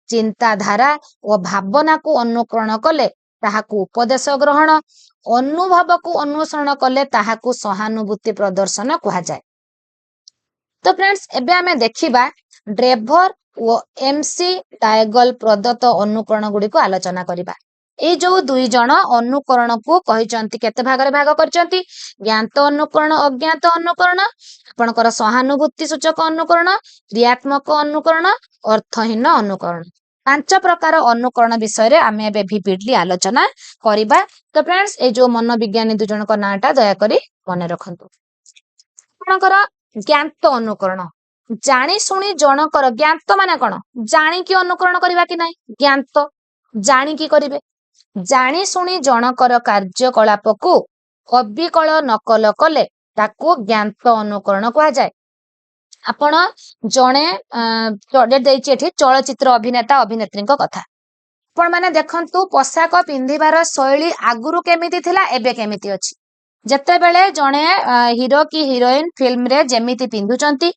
ଚିନ୍ତାଧାରା ଓ ଭାବନାକୁ ଅନୁକରଣ କଲେ ତାହାକୁ ଉପଦେଶ ଗ୍ରହଣ, ଅନୁଭବକୁ ଅନୁସରଣ କଲେ ତାହାକୁ ସହାନୁଭୂତି ପ୍ରଦର୍ଶନ କୁହାଯାଏ। ତ ଫ୍ରେଣ୍ଡସ୍, ଏବେ ଆମେ ଦେଖିବା ଡ୍ରେଭର ଓ ଏମସି ଡାଏଗଲ ପ୍ରଦତ୍ତ ଅନୁକରଣ ଗୁଡିକୁ ଆଲୋଚନା କରିବା। ଏଇ ଯୋଉ ଦୁଇ ଜଣ ଅନୁକରଣକୁ କହିଛନ୍ତି କେତେ ଭାଗରେ ଭାଗ କରିଛନ୍ତି? ଜ୍ଞାତ ଅନୁକରଣ, ଅଜ୍ଞାତ ଅନୁକରଣ, ଆପଣଙ୍କର ସହାନୁଭୂତି ସୂଚକ ଅନୁକରଣ, କ୍ରିୟାତ୍ମକ ଅନୁକରଣ, ଅର୍ଥହୀନ ଅନୁକରଣ। 5 ପ୍ରକାର ଅନୁକରଣ ବିଷୟରେ ଆମେ ଏବେ ଭିଭିଡଲି ଆଲୋଚନା କରିବା। ତ ଫ୍ରେଣ୍ଡସ୍, ଏଇ ଯୋଉ ମନୋବିଜ୍ଞାନୀ ଦୁଇ ଜଣଙ୍କ ନାଁଟା ଦୟାକରି ମନେ ରଖନ୍ତୁ। ଆପଣଙ୍କର ଜ୍ଞାତ ଅନୁକରଣ, ଜାଣି ଶୁଣି ଜଣଙ୍କର, ଜ୍ଞାତ ମାନେ କଣ? ଜାଣିକି ଅନୁକରଣ କରିବା କି ନାହିଁ? ଜ୍ଞାତ ଜାଣିକି କରିବେ। ଜାଣି ଶୁଣି ଜଣଙ୍କର କାର୍ଯ୍ୟକଳାପକୁ ଅବିକଳ ନକଲ କଲେ ତାକୁ ଜ୍ଞାତ ଅନୁକରଣ କୁହାଯାଏ। ଆପଣ ଜଣେ ଦେଇଛି ଏଠି ଚଳଚ୍ଚିତ୍ର ଅଭିନେତା ଅଭିନେତ୍ରୀଙ୍କ କଥା। ଆପଣ ମାନେ ଦେଖନ୍ତୁ, ପୋଷାକ ପିନ୍ଧିବାର ଶୈଳୀ ଆଗରୁ କେମିତି ଥିଲା, ଏବେ କେମିତି ଅଛି। ଯେତେବେଳେ ଜଣେ ହିରୋ କି ହିରୋଇନ ଫିଲ୍ମରେ ଯେମିତି ପିନ୍ଧୁଛନ୍ତି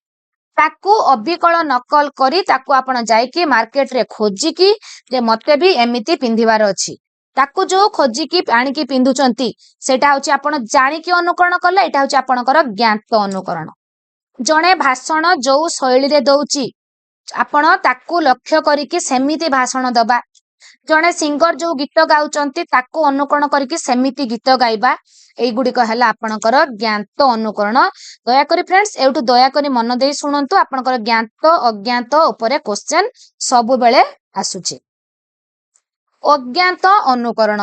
ତାକୁ ଅବିକଳ ନକଲ କରି ତାକୁ ଆପଣ ଯାଇକି ମାର୍କେଟରେ ଖୋଜିକି ଯେ ମତେ ବି ଏମିତି ପିନ୍ଧିବାର ଅଛି, ତାକୁ ଯୋଉ ଖୋଜିକି ଆଣିକି ପିନ୍ଧୁଛନ୍ତି ସେଟା ହଉଛି ଆପଣ ଜାଣିକି ଅନୁକରଣ କଲେ, ଏଇଟା ହଉଛି ଆପଣଙ୍କର ଜ୍ଞାତ ଅନୁକରଣ। ଜଣେ ଭାଷଣ ଯୋଉ ଶୈଳୀରେ ଦଉଛି ଆପଣ ତାକୁ ଲକ୍ଷ୍ୟ କରିକି ସେମିତି ଭାଷଣ ଦବା। ଜଣେ ସିଙ୍ଗର ଯୋଉ ଗୀତ ଗାଉଛନ୍ତି ତାକୁ ଅନୁକରଣ କରିକି ସେମିତି ଗୀତ ଗାଇବା, এইগুଡିକ ହେଲା ଆପଣଙ୍କର ଜ୍ଞାତ ଅନୁକରଣ। ଦୟାକରି ଫ୍ରେଣ୍ଡସ୍ ଏଇଠୁ ଦୟାକରି ମନ ଦେଇ ଶୁଣନ୍ତୁ, ଆପଣଙ୍କର ଜ୍ଞାତ ଅଜ୍ଞାତ ଉପରେ କ୍ୱେଶ୍ଚନ ସବୁବେଳେ ଆସୁଛି। ଅଜ୍ଞାତ ଅନୁକରଣ।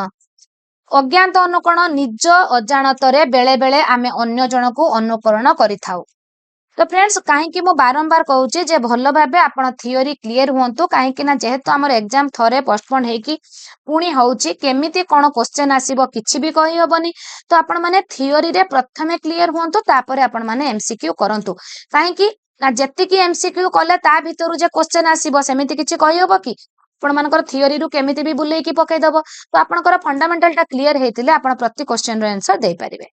ଅଜ୍ଞାତ ଅନୁକରଣ ନିଜ ଅଜାଣତରେ ବେଳେ ବେଳେ ଆମେ ଅନ୍ୟ ଜଣକୁ ଅନୁକରଣ କରିଥାଉ। ତ ଫ୍ରେଣ୍ଡସ୍, କାହିଁକି ମୁଁ ବାରମ୍ବାର କହୁଛି ଯେ ଭଲ ଭାବେ ଆପଣ ଥିଓରି କ୍ଲିୟର ହୁଅନ୍ତୁ, କାହିଁକି ନା ଯେହେତୁ ଆମର ଏକ୍ଜାମ ଥରେ ପୋଷ୍ଟପୋନ୍ ହେଇକି ପୁଣି ହଉଛି, କେମିତି କଣ କ୍ୱେଶ୍ଚନ ଆସିବ କିଛି ବି କହିହବନି। ତ ଆପଣ ମାନେ ଥିଓରିରେ ପ୍ରଥମେ କ୍ଲିୟର ହୁଅନ୍ତୁ, ତାପରେ ଆପଣ ମାନେ ଏମସିକ୍ୟୁ କରନ୍ତୁ। କାହିଁକି ନା ଯେତିକି ଏମସିକ୍ୟୁ କଲେ ତା ଭିତରୁ ଯେ କ୍ୱେଶ୍ଚନ ଆସିବ ସେମିତି କିଛି କହିହବ କି? ଆପଣ ମାନଙ୍କର ଥିଓରିରୁ କେମିତି ବି ବୁଲେଇକି ପକେଇଦବ। ତ ଆପଣଙ୍କର ଫଣ୍ଡାମେଣ୍ଟାଲ ଟା କ୍ଲିୟର ହେଇଥିଲେ ଆପଣ ପ୍ରତି କ୍ୱେଶ୍ଚନର ଆନ୍ସର ଦେଇପାରିବେ।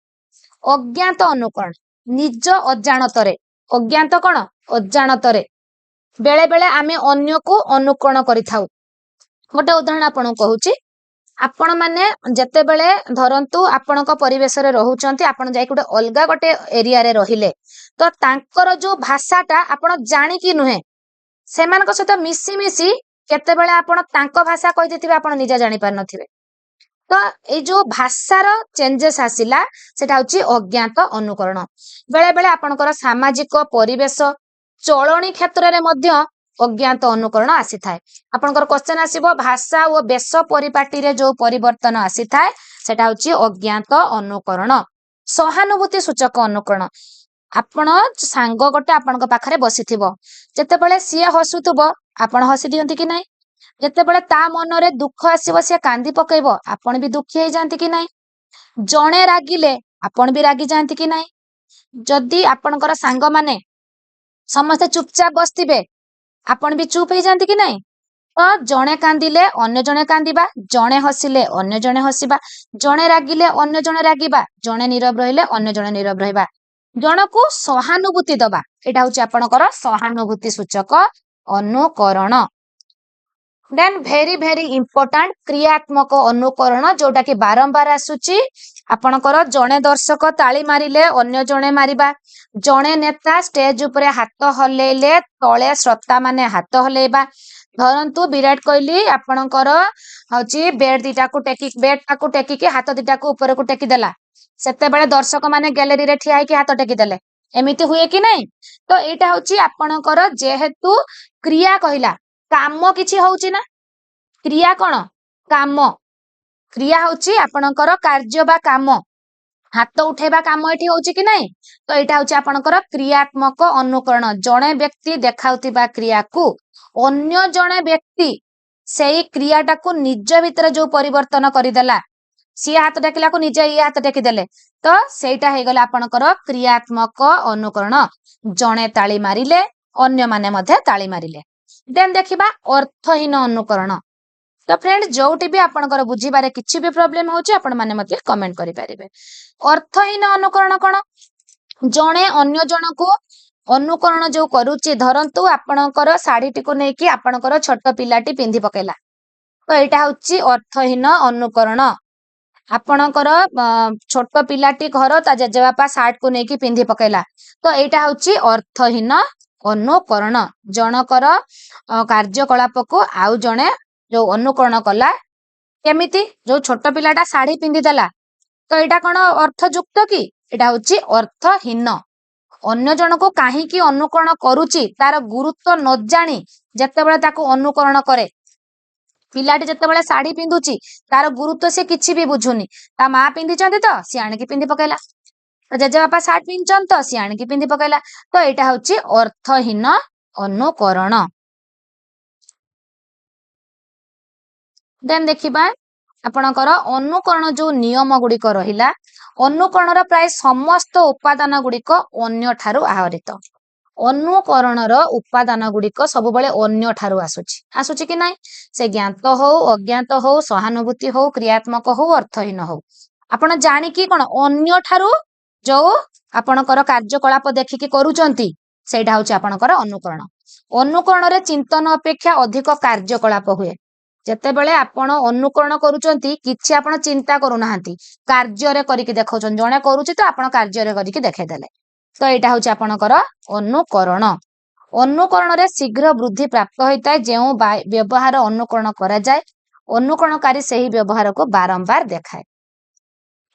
ଅଜ୍ଞାତ ଅନୁକରଣ, ନିଜ ଅଜାଣତରେ। ଅଜ୍ଞାତ କଣ? ଅଜାଣତରେ ବେଳେ ବେଳେ ଆମେ ଅନ୍ୟକୁ ଅନୁକରଣ କରିଥାଉ। ଗୋଟେ ଉଦାହରଣ ଆପଣଙ୍କୁ କହୁଛି। ଆପଣ ମାନେ ଯେତେବେଳେ ଧରନ୍ତୁ ଆପଣଙ୍କ ପରିବେଶରେ ରହୁଛନ୍ତି, ଆପଣ ଯାଇକି ଗୋଟେ ଅଲଗା ଗୋଟେ ଏରିଆରେ ରହିଲେ, ତ ତାଙ୍କର ଯୋଉ ଭାଷାଟା ଆପଣ ଜାଣିକି ନୁହେଁ, ସେମାନଙ୍କ ସହିତ ମିଶି କେତେବେଳେ ଆପଣ ତାଙ୍କ ଭାଷା କହିଦେଇଥିବେ ଆପଣ ନିଜେ ଜାଣିପାରିନଥିବେ। ତ ଏଇ ଯୋଉ ଭାଷାର ଚେଞ୍ଜେସ୍ ଆସିଲା ସେଟା ହଉଛି ଅଜ୍ଞାତ ଅନୁକରଣ। ବେଳେ ବେଳେ ଆପଣଙ୍କର ସାମାଜିକ ପରିବେଶ चलनी क्षेत्र में मध्य अज्ञात अनुकरण आसी थाए आपनकर क्वेश्चन आसीबो भाषा और बेश परिपाटी रे जो परिवर्तन आसी थाए सेटा होची अज्ञात अनुकरण सहानुभूति सूचक अनुकरण आपण सांग गोटे आपण पाखरे बसिथिबो जेतेबेले सिए हसुथबो आपण हसी दियंती कि नाही जेतेबेले ता मन रे दुख आसीबो से कांदी पकेइबो आपण भी दुखी हे जानती कि नाही जणे रागिले आपण भी रागी जानती कि नाही जदी आपणकर सांग माने समस्त चुपचाप बसथिबे आपण भी चुप हे जानती कि नाही तो जणे कांदिले अन्य जणे कांदिबा जणे हसिले अन्य जणे हसिबा जणे रागिले अन्य जणे रागिबा जणे नीरव रहिले अन्य जणे नीरव रहिबा जनकु सहानुभूति दबा एटा होची आपणकर सहानुभूति सूचक अनुकरण देन भेरी भेरी इंपोर्टेंट क्रियात्मक अनुकरण जोटा कि बारंबार आसुची आपणकर जणे दर्शक ताली मारिले अन्य जणे मारिबा जणे नेता स्टेज उपरे हाथ हलेले तळे श्रोता माने हाथ हलेबा धरंतु विराट कोहली आपणकर होची बेड टाकू टेकी हाथ दिटा को ऊपर को टेकी देला सेते बेले दर्शक माने गैलरी रे ठिया कि हाथ टेकी देले एमिति हुए कि नहीं तो एटा होची आपणकर जेहेतु क्रिया कहिला काम किछि होउची ना क्रिया कोन काम क्रिया होची आपणकर कार्य बा काम हाथ उठेबा काम एठी होची कि नहीं तो एटा होची आपणकर क्रियात्मक अनुकरण जणे व्यक्ति देखाउतिबा क्रिया को अन्य जणे व्यक्ति सेही क्रियाटा को निज भितर जो परिवर्तन करिदेला सी हाथ टेकिला को निजे ये हाथ टेकी देले तो सेटा हे गला आपणकर क्रियात्मक अनुकरण जणे ताली मारिले अन्य माने मध्ये ताली मारिले देन देखिबा अर्थहीन अनुकरण तो फ्रेंड जोटी भी आपणकर बुझिबारे किछि भी प्रॉब्लम होची आपण माने मध्ये कमेंट करि परिबे अर्थहीन अनुकरण कोन जणे अन्य जण को अनुकरण जो करूची धरंतु आपणकर साड़ी टिको नै कि आपणकर छोट पिलाटी पिंधि पकेला तो एटा होची अर्थहीन अनुकरण आपणकर छोट पिलाटी घर ता जेजेबापा सार्ट को नै कि पिंधि पकेला तो एटा होची अर्थहीन अनुकरण जनकर कार्यकलाप को आउ जणे जो अनुकरण कला केमिति जो छोट पिलाटा साड़ी पिंधि देला तो एटा कोन अर्थयुक्त कि एटा होची अर्थहीन अन्य जन को काहे कि अनुकरण करूची तार गुरुत्व न जानी जेतेबेले ताको अनुकरण करे पिलाटी जेतेबेले साड़ी पिंधुची तार गुरुत्व से किछि भी बुझुनी ता मां पिंधि चंदी तो सी आणी कि पिंधि पकेला जेजे बापा सार्ट पिंधचन तो सी आणी कि पिंधि पकेला तो एटा होची अर्थहीन अनुकरण देन देखिबा आपणकर अनुकरण जो नियम गुड़िक रहिला अनुकरणर प्राय समस्त उपादान गुड़िक अन्य ठारू आहरित अनुकरणर उपादान गुड़िक सब बेले अन्य ठारू आसुची कि नाही से ज्ञात हो अज्ञात हो सहानुभूति हो क्रियात्मक हो अर्थहीन हो आपण जानी कि कोन अन्य ठारू जो आपणकर कार्यकलाप देखिकी करूचंती सेटा होची आपणकर अनुकरण अनुकरण रे चिंतन अपेक्षा अधिक कार्यकलाप हुए जेतेबेले आपण अनुकरण करूचंती किछि आपण चिंता करूनाहांती कार्य रे करिकि देखौचन जणे करूची तो आपण कार्य रे करिकि देखाइ देले तो एटा होची आपणकर अनुकरण अनुकरण रे शीघ्र वृद्धि प्राप्त होइताय जेउ व्यवहार अनुकरण करा जाय अनुकरणकारी सही व्यवहार को बारंबार देखाए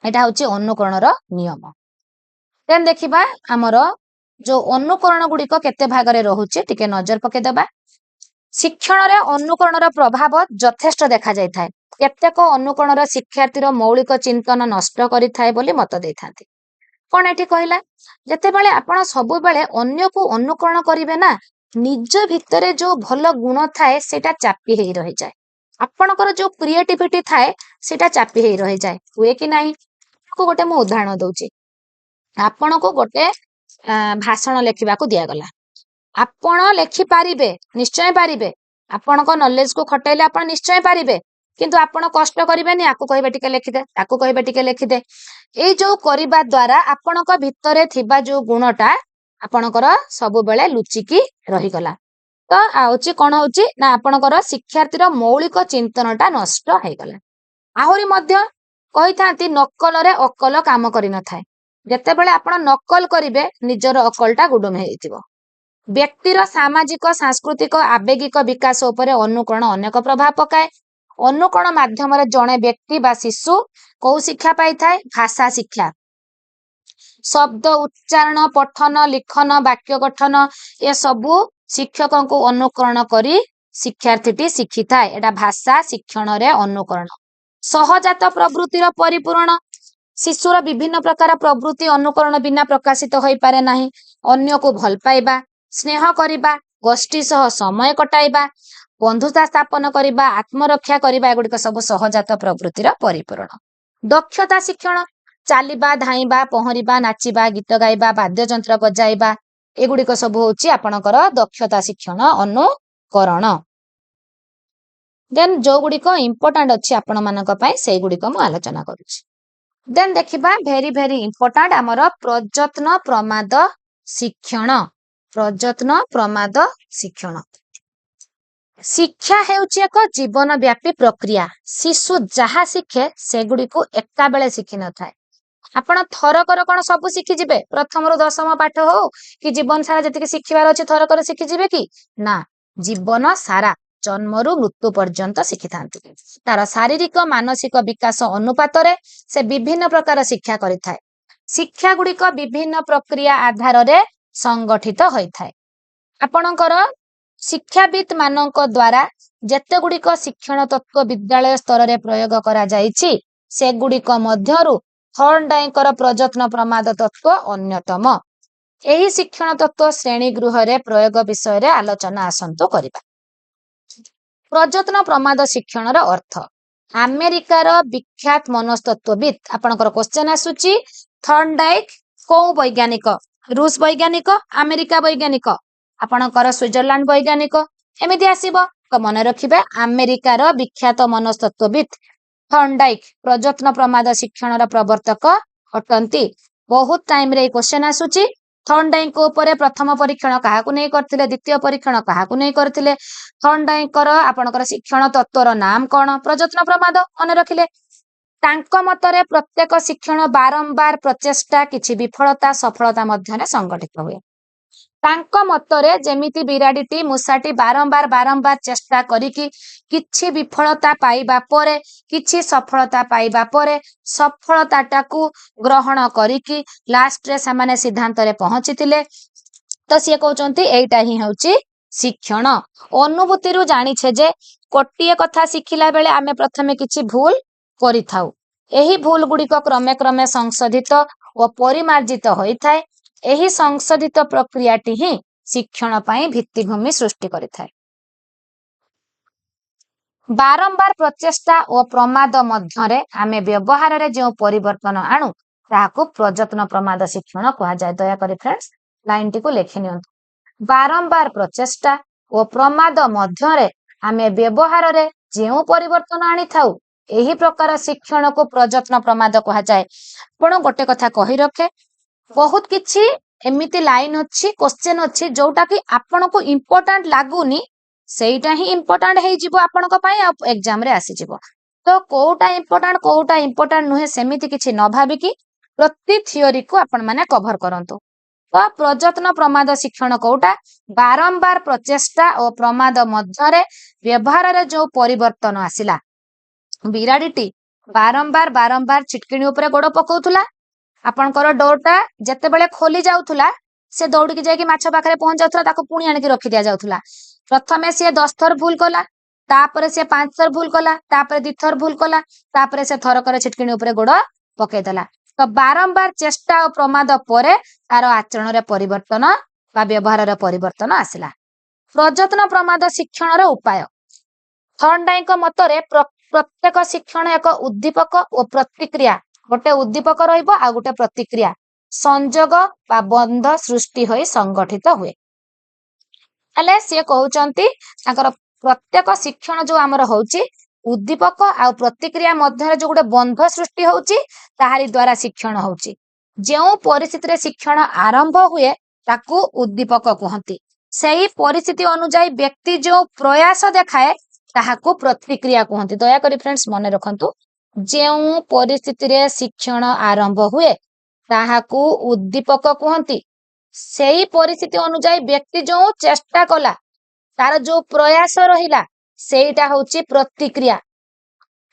एटा होची अनुकरण रो नियम देन देखिबा हमर जो अनुकरण गुडी को केते भाग रे रहउची टिके नजर पके देबा शिक्षण रे अनुकरण प्रभाव यथेष्ट देखा जाय थाए केतेक अनुकरण शिक्षार्थी मौलिक चिंतन नष्ट करि थाए बोली मत देई थांती कोन एठी कहला जते बेले आपण सब बेले अन्य को अनुकरण करिवे ना निज भितरे जो भल गुण थाए सेटा चापी हेई रहि जाय आपणकर जो क्रिएटिविटी थाए सेटा चापी हेई रहि जाय हुए कि नाही को गोटे मु उदाहरण दउची आपण को गोटे भाषण लेखिबा को दिया गला आपण लेखि पारिबे निश्चय पारिबे आपण को नॉलेज को खटाइले आपण निश्चय पारिबे किंतु आपण कष्ट करिबेनी आकु कहबे टिके लिखिदे ताकु कहबे टिके लिखिदे ए जो करिबा द्वारा आपण को भितरे थिबा जो गुणटा आपणकर सब बेले लुचिकी रहि गला तो आउची कोन होची ना आपणकर शिक्षार्थीर मौलिक चिंतनटा नष्ट हे गला आहुरी मध्य कहिथांती नक्कल रे अक्कल काम करि न थाए जते बेले आपण नक्कल करिवे निजर अक्कलटा गुडुम हेइतिबो व्यक्तिर सामाजिक सांस्कृतिक आवेगिक विकास उपरे अनुकरण अनेक प्रभाव पकाए अनुकरण माध्यम जड़े व्यक्ति बा शिशु कौ शिक्षा पाई थाए भाषा शिक्षा शब्द उच्चारण पठन लिखन वाक्य गठन ए सबू शिक्षक को अनुकरण करी शिक्षार्थी शिखी थाए एटा भाषा शिक्षण रे अनुकरण सहजात प्रवृत्तिर परिपूरण शिशुर विभिन्न प्रकार प्रवृत्ति अनुकरण बिना प्रकाशित होई पारे नाही अन्य को भल पाइबा स्नेह करिबा गोष्ठी सह समय कटाइबा बंधुता स्थापन करिबा आत्मरक्षा करिबा एगुड़िक सब सहजात प्रवृत्तिर परिपूरण दक्षता शिक्षण चालिबा धाइबा पहरिबा नाचिबा गीत गाइबा वाद्ययंत्र बजाइबा एगुड़िक सब होची आपणकर दक्षता शिक्षण अनुकरण देन जो गुड़िक इंपोर्टेंट अच्छी आपण मानक पई से गुड़िक मु आलोचना करूची देन देखिबा भेरी भेरी इंपोर्टेंट आमर प्रयत्न प्रमाद शिक्षण प्रयत्न प्रमाद शिक्षण शिक्षा हेउची एक जीवन व्यापी प्रक्रिया शिशु जहा शिखे सेगुड़िक एका बेले शिखि न थाए आपण थरकर कौन सब शिखि जिबे प्रथम रु दशम पाठ हो कि जीवन सारा जति शिखिबार अछि थरकर शिखि जिबे कि ना जीवन सारा जन्मरु मृत्यु पर्यंत शिखि थांती तार शारीरिक मानसिक विकास अनुपात रे से विभिन्न प्रकार शिक्षा करिथाए शिक्षा गुड़िक विभिन्न प्रक्रिया आधार रे संगठित होइथाए आपणकर शिक्षाविद मानक द्वारा जेते गुड़िक शिक्षण तत्व विद्यालय स्तर रे प्रयोग करा जाइछि से गुड़िक मध्यरु थर्नडाइकर प्रयत्न प्रमाद तत्व अन्यतम एही शिक्षण तत्व श्रेणी गृह रे प्रयोग विषय रे आलोचना आसंतु करिबा प्रयत्न प्रमाद शिक्षण रो अर्थ अमेरिकार विख्यात मनस्तत्वविद आपणकर क्वेश्चन आसुची थर्नडाइक को वैज्ञानिक रूस वैज्ञानिक अमेरिका वैज्ञानिक आपणकर स्विट्जरलैंड वैज्ञानिक एमिति आसीबो तो मन रखिबे अमेरिकार विख्यात मनस्तत्वविद थर्नडाइक प्रयत्न प्रमाद शिक्षण रो प्रवर्तक अटंती बहुत टाइम रे क्वेश्चन आसुची थर्नडाइक ऊपर प्रथम परीक्षण काहाकु नै करथिले द्वितीय परीक्षण काहाकु नै करथिले थर्नडाइकर आपणकर शिक्षण तत्वर नाम कोन प्रयत्न प्रमाद मन रखिले तांको मतरे प्रत्येक शिक्षण बारंबार प्रचेष्टा किछि विफलता सफलता मध्यरे संगठित हुए तांको मतरे जेमिति बिराडीटी मुसाटी बारंबार बारंबार चेष्टा करिकि किछि विफलता पाइबा परे किछि सफलता पाइबा परे सफलताटाकू ग्रहण करिकि लास्ट रे सामाने सिद्धांत रे पहुंचीतिले तो सिए कहउचंती एइटा ही होउची शिक्षण अनुभूति रु जानि छे जे कोटिए कथा शिखिला बेले आमे प्रथमे किछि भूल करिथाउ एही भूल गुड़िक क्रमे क्रमे संशोधित और परिमार्जित होइथाए एही संशोधित प्रक्रियाटी ही शिक्षण पई भित्तिभूमि सृष्टि करिथाए बारंबार प्रचेष्टा और प्रमाद मध्यरे आमे व्यवहार रे जो परिवर्तन आणु ताहाकू प्रयत्न प्रमाद शिक्षण कहा जाय दया करी फ्रेंड्स लाइन टी को लेखि नियंतु बारंबार प्रचेष्टा और प्रमाद मध्यरे आमे व्यवहार रे जो परिवर्तन आनी थाउ एही प्रकार शिक्षण को प्रयत्न प्रमाद कहा जाय आपण गोटे कथा कहि रखे बहुत किछि एमिति लाइन अछि क्वेश्चन अछि जोटा कि आपण को इंपोर्टेंट लागुनी सेटा ही इंपोर्टेंट हे जिवो आपण को पई एग्जाम रे आसी जिवो तो कोउटा इंपोर्टेंट नुहे सेमिति किछि न भाबी कि प्रति थियोरी को आपण माने कवर करंतु तो प्रयत्न प्रमाद शिक्षण कोउटा बारंबार प्रचेष्टा और प्रमाद मध्यरे व्यवहार रे जो परिवर्तन आसिला बिराडीटी बारंबार बारंबार चिटकिणी ऊपर गोड़ पकाउथुला आपणकर डोरटा जते बेले खोली जाउथुला से दौड़ी जाके माछ पाखरे पहुंच जाउथुला ताको पुणी आनिक रखि दिया जाउथुला प्रथमे से 10 थर भूल कला तापरे से 5 थर भूल कला तापरे 2 थर भूल कला तापरे से थरकर चिटकिणी ऊपर गोड़ पकई देला तो बारंबार चेष्टा और प्रमाद परे तार आचरण रे परिवर्तन बा व्यवहार रे परिवर्तन आसिला प्रयत्न प्रमाद शिक्षण रो उपाय थर्नडाइक मतरे प्रत्येक शिक्षण एक उद्दीपक और प्रतिक्रिया गोटे उद्दीपक रहिबो आ गोटे प्रतिक्रिया संजोग बा बंध सृष्टि होई संगठित हुए अले से कहउचंती ताकर प्रत्येक शिक्षण जो हमर होउची उद्दीपक आ प्रतिक्रिया मध्य जो गोटे बंध सृष्टि होउची ताहारी द्वारा शिक्षण होउची जेउ परिस्थिति रे शिक्षण आरंभ हुए ताकू उद्दीपक कहंती सेही परिस्थिति अनुसार व्यक्ति जो प्रयास देखाए ताहाकू प्रतिक्रिया कहंती दया करी फ्रेंड्स मने रखंतु जेउ परिस्थिति रे शिक्षण आरंभ हुए ताहाकू उद्दीपक कहंती सेही परिस्थिति अनुसार व्यक्ति जो चेष्टा कला तार जो प्रयास रहिला सेटा होची प्रतिक्रिया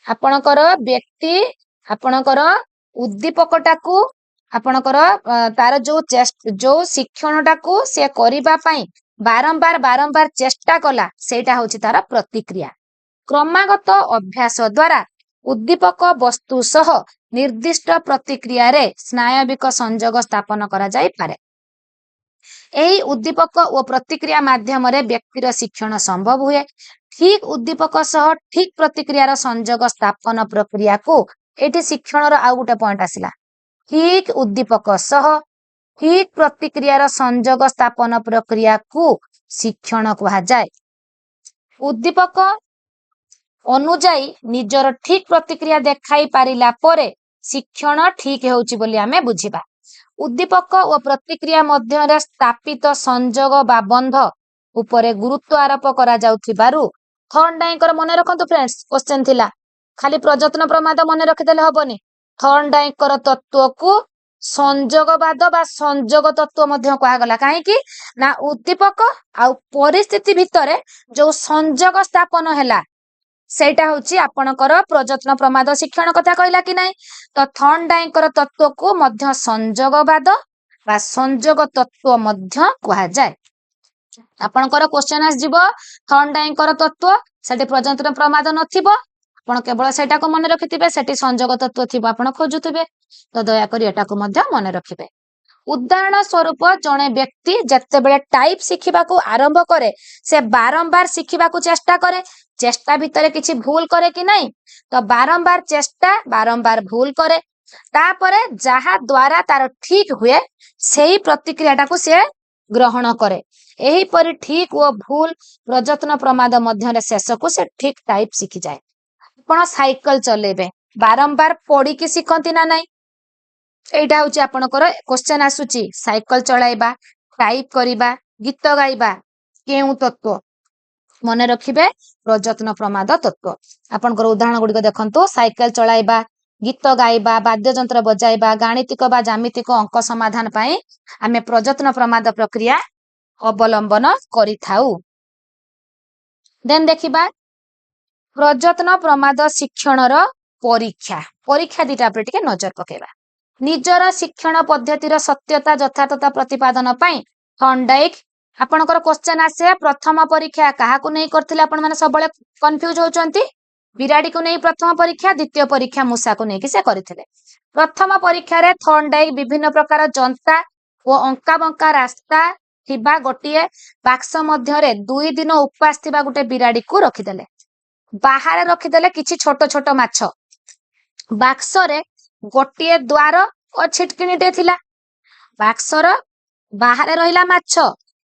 आपणकर व्यक्ति आपणकर उद्दीपकटाकू ଆପଣଙ୍କର ତାର ଯୋଉ ଶିକ୍ଷଣଟାକୁ ସେ କରିବା ପାଇଁ ବାରମ୍ବାର ଚେଷ୍ଟା କଲା ସେଇଟା ହଉଛି ତାର ପ୍ରତିକ୍ରିୟା। କ୍ରମାଗତ ଅଭ୍ୟାସ ଦ୍ୱାରା ଉଦ୍ଦୀପକ ବସ୍ତୁ ସହ ନିର୍ଦ୍ଦିଷ୍ଟ ପ୍ରତିକ୍ରିୟାରେ ସ୍ନାୟବିକ ସଂଯୋଗ ସ୍ଥାପନ କରାଯାଇପାରେ। ଏହି ଉଦ୍ଦୀପକ ଓ ପ୍ରତିକ୍ରିୟା ମାଧ୍ୟମରେ ବ୍ୟକ୍ତିର ଶିକ୍ଷଣ ସମ୍ଭବ ହୁଏ। ଠିକ ଉଦ୍ଦୀପକ ସହ ଠିକ ପ୍ରତିକ୍ରିୟାର ସଂଯୋଗ ସ୍ଥାପନ ପ୍ରକ୍ରିୟାକୁ, ଏଠି ଶିକ୍ଷଣର ଆଉ ଗୋଟେ ପଏଣ୍ଟ ଆସିଲା, ଠିକ ଉଦ୍ଦୀପକ ସହ ଠିକ ପ୍ରତିକ୍ରିୟାର ସଂଯୋଗ ସ୍ଥାପନ ପ୍ରକ୍ରିୟାକୁ ଶିକ୍ଷଣ କୁହାଯାଏ। ଉଦ୍ଦୀପକ ଅନୁଯାୟୀ ନିଜର ଠିକ ପ୍ରତିକ୍ରିୟା ଦେଖାଇ ପାରିଲା ପରେ ଶିକ୍ଷଣ ଠିକ ହେଉଛି ବୋଲି ଆମେ ବୁଝିବା। ଉଦ୍ଦୀପକ ଓ ପ୍ରତିକ୍ରିୟା ମଧ୍ୟରେ ସ୍ଥାପିତ ସଂଯୋଗ ବା ବନ୍ଧ ଉପରେ ଗୁରୁତ୍ୱ ଆରୋପ କରାଯାଉଥିବାରୁ ଥର୍ନଡାଇଙ୍କର ମନେ ରଖନ୍ତୁ ଫ୍ରେଣ୍ଡସ୍, କ୍ୱେଶ୍ଚନ ଥିଲା, ଖାଲି ପ୍ରଯତ୍ନ ପ୍ରମାଦ ମନେ ରଖିଦେଲେ ହବନି। ଥର୍ନଡାଇଙ୍କର ତତ୍ତ୍ୱକୁ ସଂଯୋଗବାଦ ବା ସଂଯୋଗ ତତ୍ତ୍ୱ ମଧ୍ୟ କୁହାଗଲା। କାହିଁକି ନା ଉଦ୍ଦୀପକ ଆଉ ପରିସ୍ଥିତି ଭିତରେ ଯୋଉ ସଂଯୋଗ ସ୍ଥାପନ ହେଲା ସେଇଟା ହଉଛି ଆପଣଙ୍କର ପ୍ରଯତ୍ନ ପ୍ରମାଦ ଶିକ୍ଷଣ କଥା କହିଲା କି ନାହିଁ। ତ ଥର୍ନଡାଇଙ୍କର ତତ୍ତ୍ୱକୁ ମଧ୍ୟ ସଂଯୋଗବାଦ ବା ସଂଯୋଗ ତତ୍ତ୍ୱ ମଧ୍ୟ କୁହାଯାଏ। ଆପଣଙ୍କର କ୍ୱେଶ୍ଚନ ଆସିଯିବ ଥର୍ନଡାଇଙ୍କର ତତ୍ତ୍ୱ, ସେଠି ପ୍ରଯତ୍ନ ପ୍ରମାଦ ନଥିବ, ଆପଣ କେବଳ ସେଇଟାକୁ ମନେ ରଖିଥିବେ, ସେଠି ସଂଯୋଗ ତତ୍ତ୍ୱ ଥିବ ଆପଣ ଖୋଜୁଥିବେ। ତ ଦୟାକରି ଏଟାକୁ ମଧ୍ୟ ମନେ ରଖିବେ। ଉଦାହରଣ ସ୍ୱରୂପ ଜଣେ ବ୍ୟକ୍ତି ଯେତେବେଳେ ଟାଇପ ଶିଖିବାକୁ ଆରମ୍ଭ କରେ ସେ ବାରମ୍ବାର ଶିଖିବାକୁ ଚେଷ୍ଟା କରେ। ଚେଷ୍ଟା ଭିତରେ କିଛି ଭୁଲ କରେ କି ନାହିଁ? ତ ବାରମ୍ବାର ଚେଷ୍ଟା, ବାରମ୍ବାର ଭୁଲ କରେ। ତାପରେ ଯାହା ଦ୍ୱାରା ତାର ଠିକ ହୁଏ ସେଇ ପ୍ରତିକ୍ରିୟାଟାକୁ ସେ ଗ୍ରହଣ କରେ। ଏହିପରି ଠିକ ଓ ଭୁଲ ପ୍ରଯତ୍ନ ପ୍ରମାଦ ମଧ୍ୟରେ ଶେଷକୁ ସେ ଠିକ ଟାଇପ ଶିଖିଯାଏ। ଆପଣ ସାଇକେଲ ଚଲେଇବେ, ବାରମ୍ବାର ପଡିକି ଶିଖନ୍ତି ନା ନାହିଁ? এইটা হচ্ছে ଆପଣଙ୍କର କ୍ୱେଶ୍ଚନ ଆସୁଛି, ସାଇକେଲ ଚଳାଇବା, ଟାଇପ କରିବା, ଗୀତ ଗାଇବା କେଉଁ ତତ୍ତ୍ୱ? ମନେ ରଖିବେ ପ୍ରଯତ୍ନ ପ୍ରମାଦ ତତ୍ତ୍ୱ। ଆପଣଙ୍କର ଉଦାହରଣ ଗୁଡିକ ଦେଖନ୍ତୁ, ସାଇକେଲ ଚଳାଇବା, ଗୀତ ଗାଇବା, ବାଦ୍ୟଯନ୍ତ୍ର ବଜାଇବା, ଗାଣିତିକ ବା ଜ୍ୟାମିତିକ ଅଙ୍କ ସମାଧାନ ପାଇଁ ଆମେ ପ୍ରଯତ୍ନ ପ୍ରମାଦ ପ୍ରକ୍ରିୟା ଅବଲମ୍ବନ କରିଥାଉ। ଦେନ୍ ଦେଖିବା ପ୍ରଯତ୍ନ ପ୍ରମାଦ ଶିକ୍ଷଣର ପରୀକ୍ଷା। ପରୀକ୍ଷା ଦିଟା ଉପରେ ଟିକେ ନଜର ପକେଇବା। ନିଜର ଶିକ୍ଷଣ ପଦ୍ଧତିର ସତ୍ୟତା ଯଥାର୍ଥତା ପ୍ରତିପାଦନ ପାଇଁ ଥର୍ନଡାଇକ ଆପଣଙ୍କର କ୍ୱେଶ୍ଚନ ଆସେ ପ୍ରଥମ ପରୀକ୍ଷା କାହାକୁ ନେଇ କରିଥିଲେ? ଆପଣ ମାନେ ସବୁବେଳେ କନଫ୍ୟୁଜ ହଉଛନ୍ତି। ବିରାଡିକୁ ନେଇ ପ୍ରଥମ ପରୀକ୍ଷା, ଦ୍ୱିତୀୟ ପରୀକ୍ଷା ମୂଷାକୁ ନେଇକି ସେ କରିଥିଲେ। ପ୍ରଥମ ପରୀକ୍ଷାରେ ଥର୍ନଡାଇକ ବିଭିନ୍ନ ପ୍ରକାର ଜନ୍ତା ଓ ଅଙ୍କା ବଙ୍କା ରାସ୍ତା ଥିବା ଗୋଟିଏ ବାକ୍ସ ମଧ୍ୟରେ 2 ଦିନ ଉପାସ ଥିବା ଗୋଟେ ବିରାଡିକୁ ରଖିଦେଲେ। ବାହାରେ ରଖିଦେଲେ କିଛି ଛୋଟ ଛୋଟ ମାଛ। ବାକ୍ସରେ ଗୋଟିଏ ଦ୍ୱାର ଓ ଛିଟକିଣିଟେ ଥିଲା। ବାକ୍ସର ବାହାରେ ରହିଲା ମାଛ,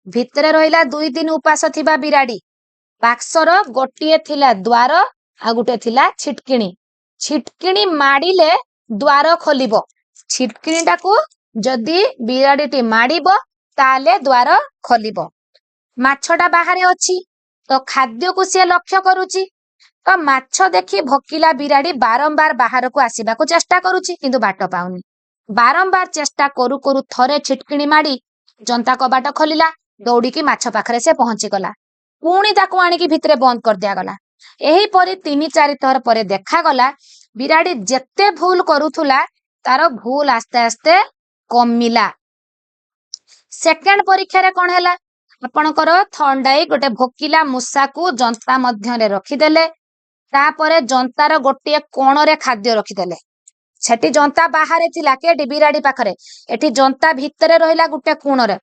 ଭିତରେ ରହିଲା 2 ଦିନ ଉପାସ ଥିବା ବିରାଡି। ବାକ୍ସର ଗୋଟିଏ ଥିଲା ଦ୍ୱାର ଆଉ ଗୋଟେ ଥିଲା ଛିଟକିଣି। ଛିଟକିଣି ମାଡ଼ିଲେ ଦ୍ୱାର ଖୋଲିବ। ଛିଟକିଣିଟାକୁ ଯଦି ବିରାଡିଟି ମାଡ଼ିବ ତାହେଲେ ଦ୍ୱାର ଖୋଲିବ। ମାଛଟା ବାହାରେ ଅଛି, ତ ଖାଦ୍ୟକୁ ସିଏ ଲକ୍ଷ୍ୟ କରୁଛି। ତ ମାଛ ଦେଖି ଭୋକିଲା ବିରାଡି ବାରମ୍ବାର ବାହାରକୁ ଆସିବାକୁ ଚେଷ୍ଟା କରୁଛି କିନ୍ତୁ ବାଟ ପାଉନି। ବାରମ୍ବାର ଚେଷ୍ଟା କରୁ କରୁ ଥରେ ଛିଟକିଣି ମାଡ଼ି ଜନ୍ତା କବାଟ ଖୋଲିଲା, ଦୌଡ଼ିକି ମାଛ ପାଖରେ ସେ ପହଞ୍ଚିଗଲା। ପୁଣି ତାକୁ ଆଣିକି ଭିତରେ ବନ୍ଦ କରିଦିଆଗଲା। ଏହିପରି 3-4 ଥର ପରେ ଦେଖାଗଲା ବିରାଡି ଯେତେ ଭୁଲ କରୁଥିଲା ତାର ଭୁଲ ଆସ୍ତେ ଆସ୍ତେ କମିଲା। ସେକେଣ୍ଡ ପରୀକ୍ଷାରେ କଣ ହେଲା? ଆପଣଙ୍କର ଥର୍ନଡାଇକ ଗୋଟେ ଭୋକିଲା ମୂଷାକୁ ଜନ୍ତା ମଧ୍ୟରେ ରଖିଦେଲେ। ତାପରେ ଜନ୍ତାର ଗୋଟିଏ କୋଣରେ ଖାଦ୍ୟ ରଖିଦେଲେ। ସେଠି ଜନ୍ତା ବାହାରେ ଥିଲା କେଠି ବିରାଡି ପାଖରେ, ଏଠି ଜନ୍ତା ଭିତରେ ରହିଲା ଗୋଟେ କୋଣରେ।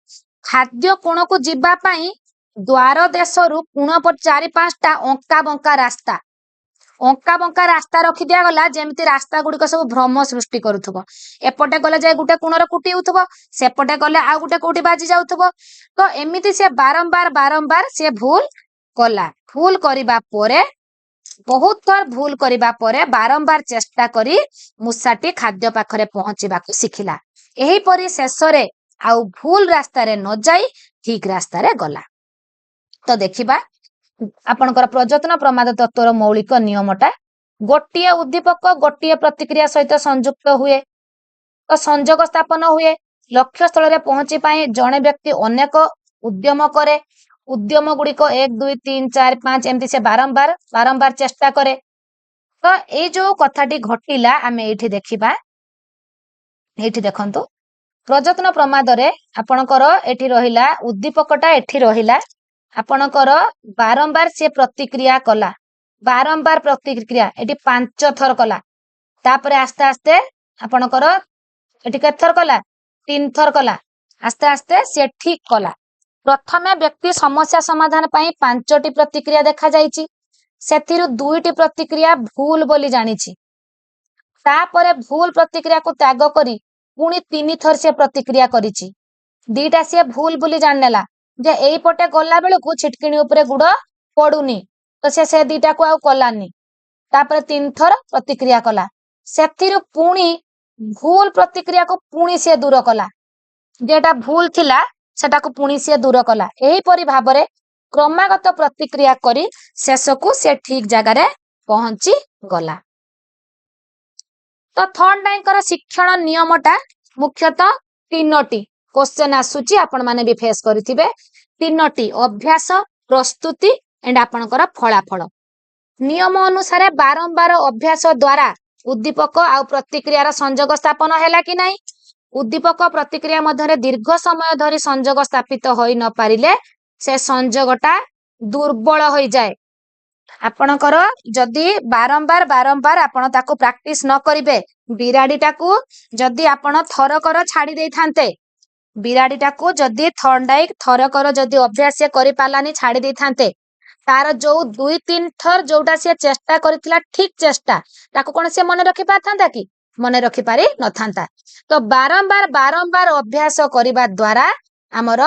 ଖାଦ୍ୟ କୋଣକୁ ଯିବା ପାଇଁ ଦ୍ୱାର ଦେଶରୁ କୋଣ 4-5ଟା ଅଙ୍କା ବଙ୍କା ରାସ୍ତା, ଅଙ୍କା ବଙ୍କା ରାସ୍ତା ରଖି ଦିଆଗଲା, ଯେମିତି ରାସ୍ତା ଗୁଡିକ ସବୁ ଭ୍ରମ ସୃଷ୍ଟି କରୁଥିବ। ଏପଟେ ଗଲେ ଯାଇ ଗୋଟେ କୋଣରେ କୁଟି ହଉଥିବ, ସେପଟେ ଗଲେ ଆଉ ଗୋଟେ କୋଉଠି ବାଜି ଯାଉଥିବ। ତ ଏମିତି ସେ ବାରମ୍ବାର ସେ ଭୁଲ କଲା। ଭୁଲ କରିବା ପରେ, ବହୁତ ଥର ଭୁଲ କରିବା ପରେ ବାରମ୍ବାର ଚେଷ୍ଟା କରି ମୂଷାଟି ଖାଦ୍ୟ ପାଖରେ ପହଞ୍ଚିବାକୁ ଶିଖିଲା। ଏହିପରି ଶେଷରେ ଆଉ ଭୁଲ ରାସ୍ତାରେ ନ ଯାଇ ଠିକ ରାସ୍ତାରେ ଗଲା। ତ ଦେଖିବା ଆପଣଙ୍କର ପ୍ରଯତ୍ନ ପ୍ରମାଦ ତତ୍ତ୍ୱର ମୌଳିକ ନିୟମଟା, ଗୋଟିଏ ଉଦ୍ଦୀପକ ଗୋଟିଏ ପ୍ରତିକ୍ରିୟା ସହିତ ସଂଯୁକ୍ତ ହୁଏ, ତ ସଂଯୋଗ ସ୍ଥାପନ ହୁଏ। ଲକ୍ଷ୍ୟ ସ୍ଥଳରେ ପହଞ୍ଚି ପାଇଁ ଜଣେ ବ୍ୟକ୍ତି ଅନେକ ଉଦ୍ୟମ କରେ। ଉଦ୍ୟମ ଗୁଡିକ 1 2 3 4 5 ଏମିତି ସେ ବାରମ୍ବାର ଚେଷ୍ଟା କରେ। ତ ଏଇ ଯୋଉ କଥାଟି ଘଟିଲା ଆମେ ଏଇଠି ଦେଖିବା ଏଇଠି ଦେଖନ୍ତୁ ପ୍ରଯତ୍ନ ପ୍ରମାଦରେ ଆପଣଙ୍କର ଏଠି ରହିଲା ଉଦ୍ଦୀପକଟା ଏଠି ରହିଲା ଆପଣଙ୍କର ବାରମ୍ବାର ସେ ପ୍ରତିକ୍ରିୟା କଲା ବାରମ୍ବାର ପ୍ରତିକ୍ରିୟା ଏଠି 5 ଥର କଲା ତାପରେ ଆସ୍ତେ ଆସ୍ତେ ଆପଣଙ୍କର ଏଠି କେତେ ଥର କଲା 3 ଥର କଲା ଆସ୍ତେ ଆସ୍ତେ ସେ ଠିକ କଲା ପ୍ରଥମେ ବ୍ୟକ୍ତି ସମସ୍ୟା ସମାଧାନ ପାଇଁ 5ଟି ପ୍ରତିକ୍ରିୟା ଦେଖା ଯାଇଛି ସେଥିରୁ 2ଟି ପ୍ରତିକ୍ରିୟା ଭୁଲ ବୋଲି ଜାଣିଛି ତାପରେ ଭୁଲ ପ୍ରତିକ୍ରିୟାକୁ ତ୍ୟାଗ କରି ପୁଣି 3 ଥର ସେ ପ୍ରତିକ୍ରିୟା କରିଛି ଦିଟା ସିଏ ଭୁଲ ବୋଲି ଜାଣିନେଲା ଯେ ଏଇପଟେ ଗଲା ବେଳକୁ ଛିଟକିଣି ଉପରେ ଗୁଡ଼ ପଡୁନି ତ ସେ ଦିଟାକୁ ଆଉ କଲାନି ତାପରେ 3 ଥର ପ୍ରତିକ୍ରିୟା କଲା ସେଥିରୁ ପୁଣି ଭୁଲ ପ୍ରତିକ୍ରିୟାକୁ ପୁଣି ସେ ଦୂର କଲା ଯେଟା ଭୁଲ ଥିଲା ସେଟାକୁ ପୁଣି ସେ ଦୂର କଲା ଏହିପରି ଭାବରେ କ୍ରମାଗତ ପ୍ରତିକ୍ରିୟା କରି ଶେଷକୁ ସେ ଠିକ ଜାଗାରେ ପହଞ୍ଚି ଗଲା ତ ଥର୍ନଡାଇଙ୍କର ଶିକ୍ଷଣ ନିୟମଟା ମୁଖ୍ୟତଃ 3ଟି क्वेश्चन आसुची आपण माने भी फेस करिथिबे 3टी अभ्यास प्रस्तुति एंड आपणकर फलाफल नियम अनुसार बारंबार अभ्यास द्वारा उद्दीपक आउ प्रतिक्रियार संयोग स्थापन हैला कि नाही उद्दीपक प्रतिक्रिया मध्य दीर्घ समय धरी संयोग स्थापित होई न पारिले से संयोगटा दुर्बल होई जाए आपणकर जदि बारंबार बारंबार आपण ताको प्रैक्टिस न करिवे बिराडीटाकू जदि आपण थरकर छाडी देई थांते बिराडीटाकू जदि थर्नडाइक थरकर जदि अभ्यास से करि पालानी छाडी देई थांते तार जो 2-3 थर जोटा से चेष्टा करितला ठीक चेष्टा ताको कोन से मने रखि पाथांता कि मने रखि पारि न थांता तो बारंबार बारंबार अभ्यास करिबा द्वारा हमर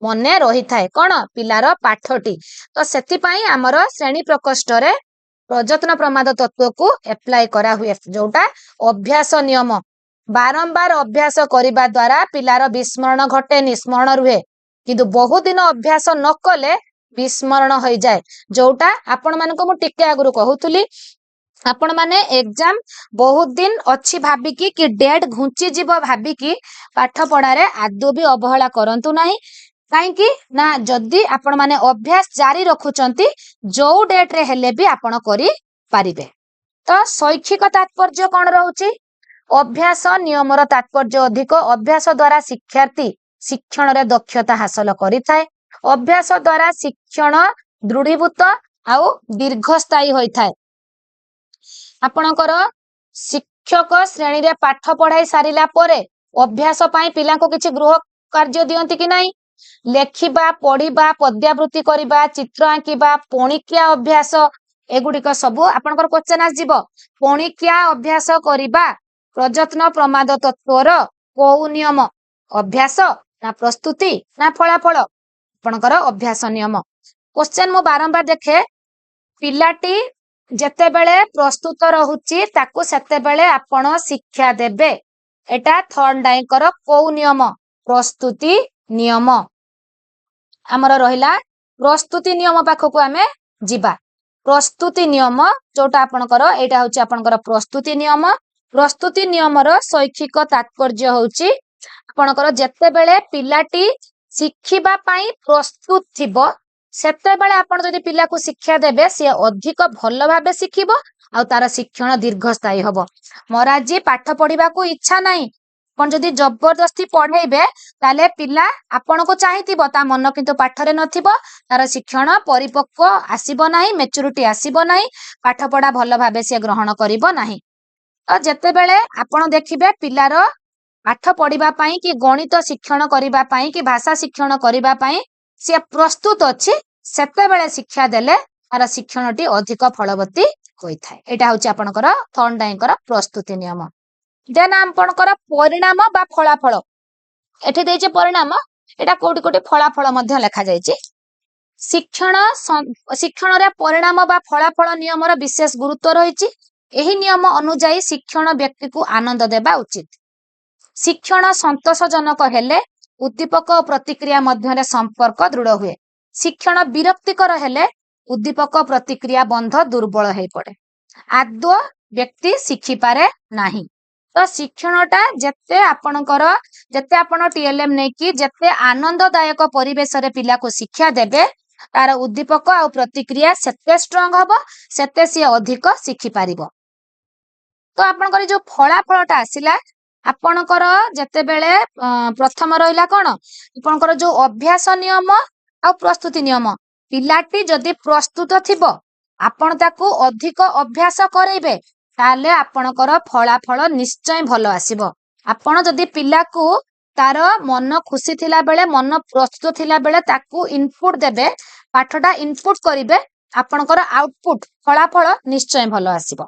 मने रही थाए कोन पिलार पाठटी तो सेति पई हमर श्रेणी प्रकोष्ठ रे प्रयत्न प्रमाद तत्व को एप्लाई करा हुए जोटा अभ्यास नियम बारंबार अभ्यास करिबा द्वारा पिलार विस्मरण घटे निस्मरण रुहे किंतु बहुत दिन अभ्यास न कले विस्मरण हो जाए जोटा आपण मानको मु टिके आगुरु कहूतुली आपण माने एग्जाम बहुत दिन अच्छी भाबिकी कि डेट घुंची जीव भाबिकी पाठ पढ़ारे आदौ भी अवहेला करंतु नाही काईकी ना जदि आपण माने अभ्यास जारी रखुचंती जो डेट रे हेले भी आपण करि पारिबे तो शैक्षिक तात्पर्य कोन रहउची अभ्यास नियमर तात्पर्य अधिक अभ्यास द्वारा शिक्षार्थी शिक्षण रे दक्षता हासिल करिथाय अभ्यास द्वारा शिक्षण दृढ़ीभूत आउ दीर्घस्थायी होई थाए आपणकर शिक्षक श्रेणी रे पाठ पढ़ाई सारिला परे अभ्यास पई पिला को किछि गृह कार्य दियंती कि नाही लेखिबा पढ़िबा पद्यावृत्ति करिबा चित्र आंकिबा पणिकिया अभ्यास एगुडिक सब आपणकर क्वेश्चन आस जीवो पणिकिया अभ्यास करिबा प्रयत्न प्रमाद तत्वर कोउ नियम अभ्यास ना प्रस्तुति ना फलाफल आपणकर अभ्यास नियम क्वेश्चन मु बारंबार देखे पिलाटी जेते बेले प्रस्तुत रहुची ताकू सेते बेले आपण शिक्षा देबे एटा थर्नडाइकर कोउ नियम प्रस्तुति नियम हमर रहिला प्रस्तुति नियम पाखकू आमे जिबा प्रस्तुति नियम जोटा आपणकर एटा होची आपणकर प्रस्तुति नियमर शैक्षिक तात्पर्य होची आपणकर जेते बेले पिलाटी शिखिबा पई प्रस्तुत थिबो सेते बेले आपण जदि पिला को शिक्षा देबे से अधिक भल भाबे शिखिबो आ तार शिक्षण दीर्घस्थायी हबो मोराजी पाठ पढ़िबा को इच्छा नाही पण जदि जबरदस्ती पढ़ेबे ताले पिला आपण को चाहितिबो ता मन किंतु पाठरे नथिबो तार शिक्षण परिपक्व आसीबो नाही मैच्योरिटी आसीबो नाही पाठ पढ़ा भल भाबे से ग्रहण करिबो नाही तो जेते बेले आपण देखिबे पिलार पाठ पढ़िबा पई कि गणित शिक्षण करिबा पई कि भाषा शिक्षण करिबा पई से प्रस्तुत अछि सेते बेले शिक्षा देले तार शिक्षणटी अधिक फलवती होई थाए एटा होची आपणकर थर्नडाइकर प्रस्तुति नियम देन आपणकर परिणाम बा फलाफल एठी देइचे परिणाम एटा कोटी कोटी फलाफल मध्य लेखा जायछि शिक्षण रे परिणाम बा फलाफल नियमर विशेष गुरुत्व रहिछि एही नियम अनुसार शिक्षण व्यक्ति को आनंद देबा उचित शिक्षण संतोषजनक हेले उद्दीपक और प्रतिक्रिया मध्य संपर्क दृढ़ हुए शिक्षण विरक्तिकर हेले उद्दीपक प्रतिक्रिया बंध दुर्बल हो पड़े आदौ व्यक्ति शिखि पारे नाही तो शिक्षणटा जेते आपणकर जेते आपण टीएलएम नै कि जेते आनंददायक परिवेश रे पिला को शिक्षा देबे तार उद्दीपक और प्रतिक्रिया सेते स्ट्रांग हबो सेते से अधिक शिखि पारिबो तो आपणकर जो फलाफलटा आसिला ଆପଣଙ୍କର ଯେତେବେଳେ ପ୍ରଥମ ରହିଲା କଣ ଆପଣଙ୍କର ଯୋଉ ଅଭ୍ୟାସ ନିୟମ ଆଉ ପ୍ରସ୍ତୁତି ନିୟମ ପିଲାଟି ଯଦି ପ୍ରସ୍ତୁତ ଥିବ ଆପଣ ତାକୁ ଅଧିକ ଅଭ୍ୟାସ କରେଇବେ ତାହେଲେ ଆପଣଙ୍କର ଫଳାଫଳ ନିଶ୍ଚୟ ଭଲ ଆସିବ। ଆପଣ ଯଦି ପିଲାକୁ ତାର ମନ ଖୁସି ଥିଲା ବେଳେ ମନ ପ୍ରସ୍ତୁତ ଥିଲା ବେଳେ ତାକୁ ଇନପୁଟ ଦେବେ ପାଠଟା ଇନପୁଟ କରିବେ ଆପଣଙ୍କର ଆଉଟପୁଟ ଫଳାଫଳ ନିଶ୍ଚୟ ଭଲ ଆସିବ।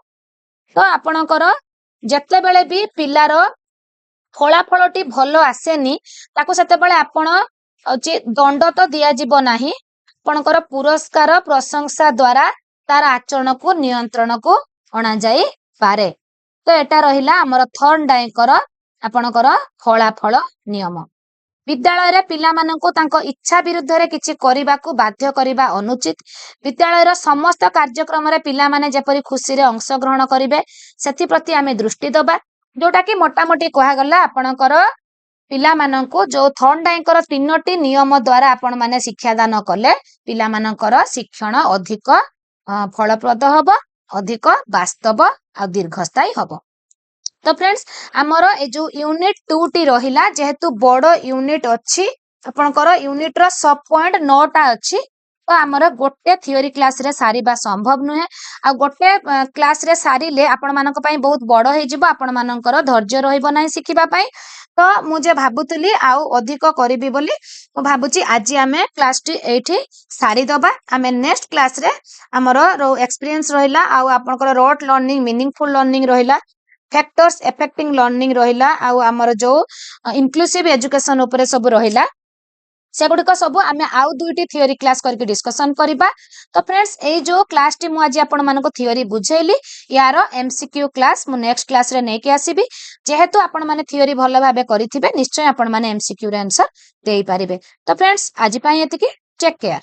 ତ ଆପଣଙ୍କର ଯେତେବେଳେ ବି ପିଲାର ଫଳାଫଳଟି ଭଲ ଆସେନି ତାକୁ ସେତେବେଳେ ଆପଣ ଦଣ୍ଡ ତ ଦିଆଯିବ ନାହିଁ ଆପଣଙ୍କର ପୁରସ୍କାର ପ୍ରଶଂସା ଦ୍ଵାରା ତାର ଆଚରଣକୁ ନିୟନ୍ତ୍ରଣକୁ ଅଣାଯାଇପାରେ। ତ ଏଟା ରହିଲା ଆମର ଥର୍ନଡାଇଙ୍କର ଆପଣଙ୍କର ଫଳାଫଳ ନିୟମ। ବିଦ୍ୟାଳୟରେ ପିଲାମାନଙ୍କୁ ତାଙ୍କ ଇଚ୍ଛା ବିରୁଦ୍ଧରେ କିଛି କରିବାକୁ ବାଧ୍ୟ କରିବା ଅନୁଚିତ। ବିଦ୍ୟାଳୟର ସମସ୍ତ କାର୍ଯ୍ୟକ୍ରମରେ ପିଲାମାନେ ଯେପରି ଖୁସିରେ ଅଂଶଗ୍ରହଣ କରିବେ ସେଥିପ୍ରତି ଆମେ ଦୃଷ୍ଟି ଦେବା। ଯୋଉଟା କି ମୋଟାମୋଟି କୁହାଗଲା ଆପଣଙ୍କର ପିଲାମାନଙ୍କୁ ଯୋଉ ଥର୍ନଡାଇଙ୍କର 3ଟି ନିୟମ ଦ୍ଵାରା ଆପଣ ମାନେ ଶିକ୍ଷାଦାନ କଲେ ପିଲାମାନଙ୍କର ଶିକ୍ଷଣ ଅଧିକ ଫଳପ୍ରଦ ହବ, ଅଧିକ ବାସ୍ତବ ଆଉ ଦୀର୍ଘସ୍ଥାୟୀ ହବ। ତ फ्रेंड्स ଆମର ଏ ଯୋଉ ୟୁନିଟ 2ଟି ରହିଲା ଯେହେତୁ ବଡ ୟୁନିଟ ଅଛି ଆପଣଙ୍କର ୟୁନିଟ ର सब पॉइंट 9ଟା ଅଛି ତ ଆମର ଗୋଟେ থিওরি କ୍ଲାସ ରେ ସାରିବା ସମ୍ଭବ ନୁହେଁ ଆଉ ଗୋଟେ କ୍ଲାସ ରେ ସାରିଲେ ଆପଣ ମାନଙ୍କ ପାଇଁ ବହୁତ ବଡ ହେଇଯିବ ଆପଣ ମାନଙ୍କର ଧୈର୍ଯ୍ୟ ରହିବ ନାହିଁ ଶିଖିବା ପାଇଁ। ତ ମୁଁ ଯେ ଭାବୁଥିଲି ଆଉ ଅଧିକ କରିବି ବୋଲି ମୁଁ ଭାବୁଛି ଆଜି ଆମେ କ୍ଲାସଟି ଏଇଠି ସାରିଦବା। ଆମେ ନେକ୍ସଟ କ୍ଲାସ ରେ ଆମର ଏକ୍ସପିରିଏନ୍ସ ରହିଲା ଆଉ ଆପଣଙ୍କର ରୋଟ୍ ଲର୍ଣ୍ଣିଂ ମିନିଂଫୁଲ ଲର୍ଣ୍ଣିଂ ରହିଲା ଫ୍ୟାକ୍ଟर्स एफेक्टिंग लर्निंग रहिला आउ हमर जो इंक्लूसिव एजुकेशन ऊपर सब रहिला सेगुडिक सब आमे आउ दुईटी थियोरी क्लास करके डिस्कशन करिबा। तो फ्रेंड्स ए जो क्लास टी मु आज आपण मानको थियोरी बुझैली यार एमसीक्यू क्लास मु नेक्स्ट क्लास रे नै के आसीबी जेहेतु आपण माने थियोरी भलो भाबे करिथिबे निश्चय आपण माने एमसीक्यू रे आंसर देई पारिबे। तो फ्रेंड्स आज पई एतिकी टेक केयर।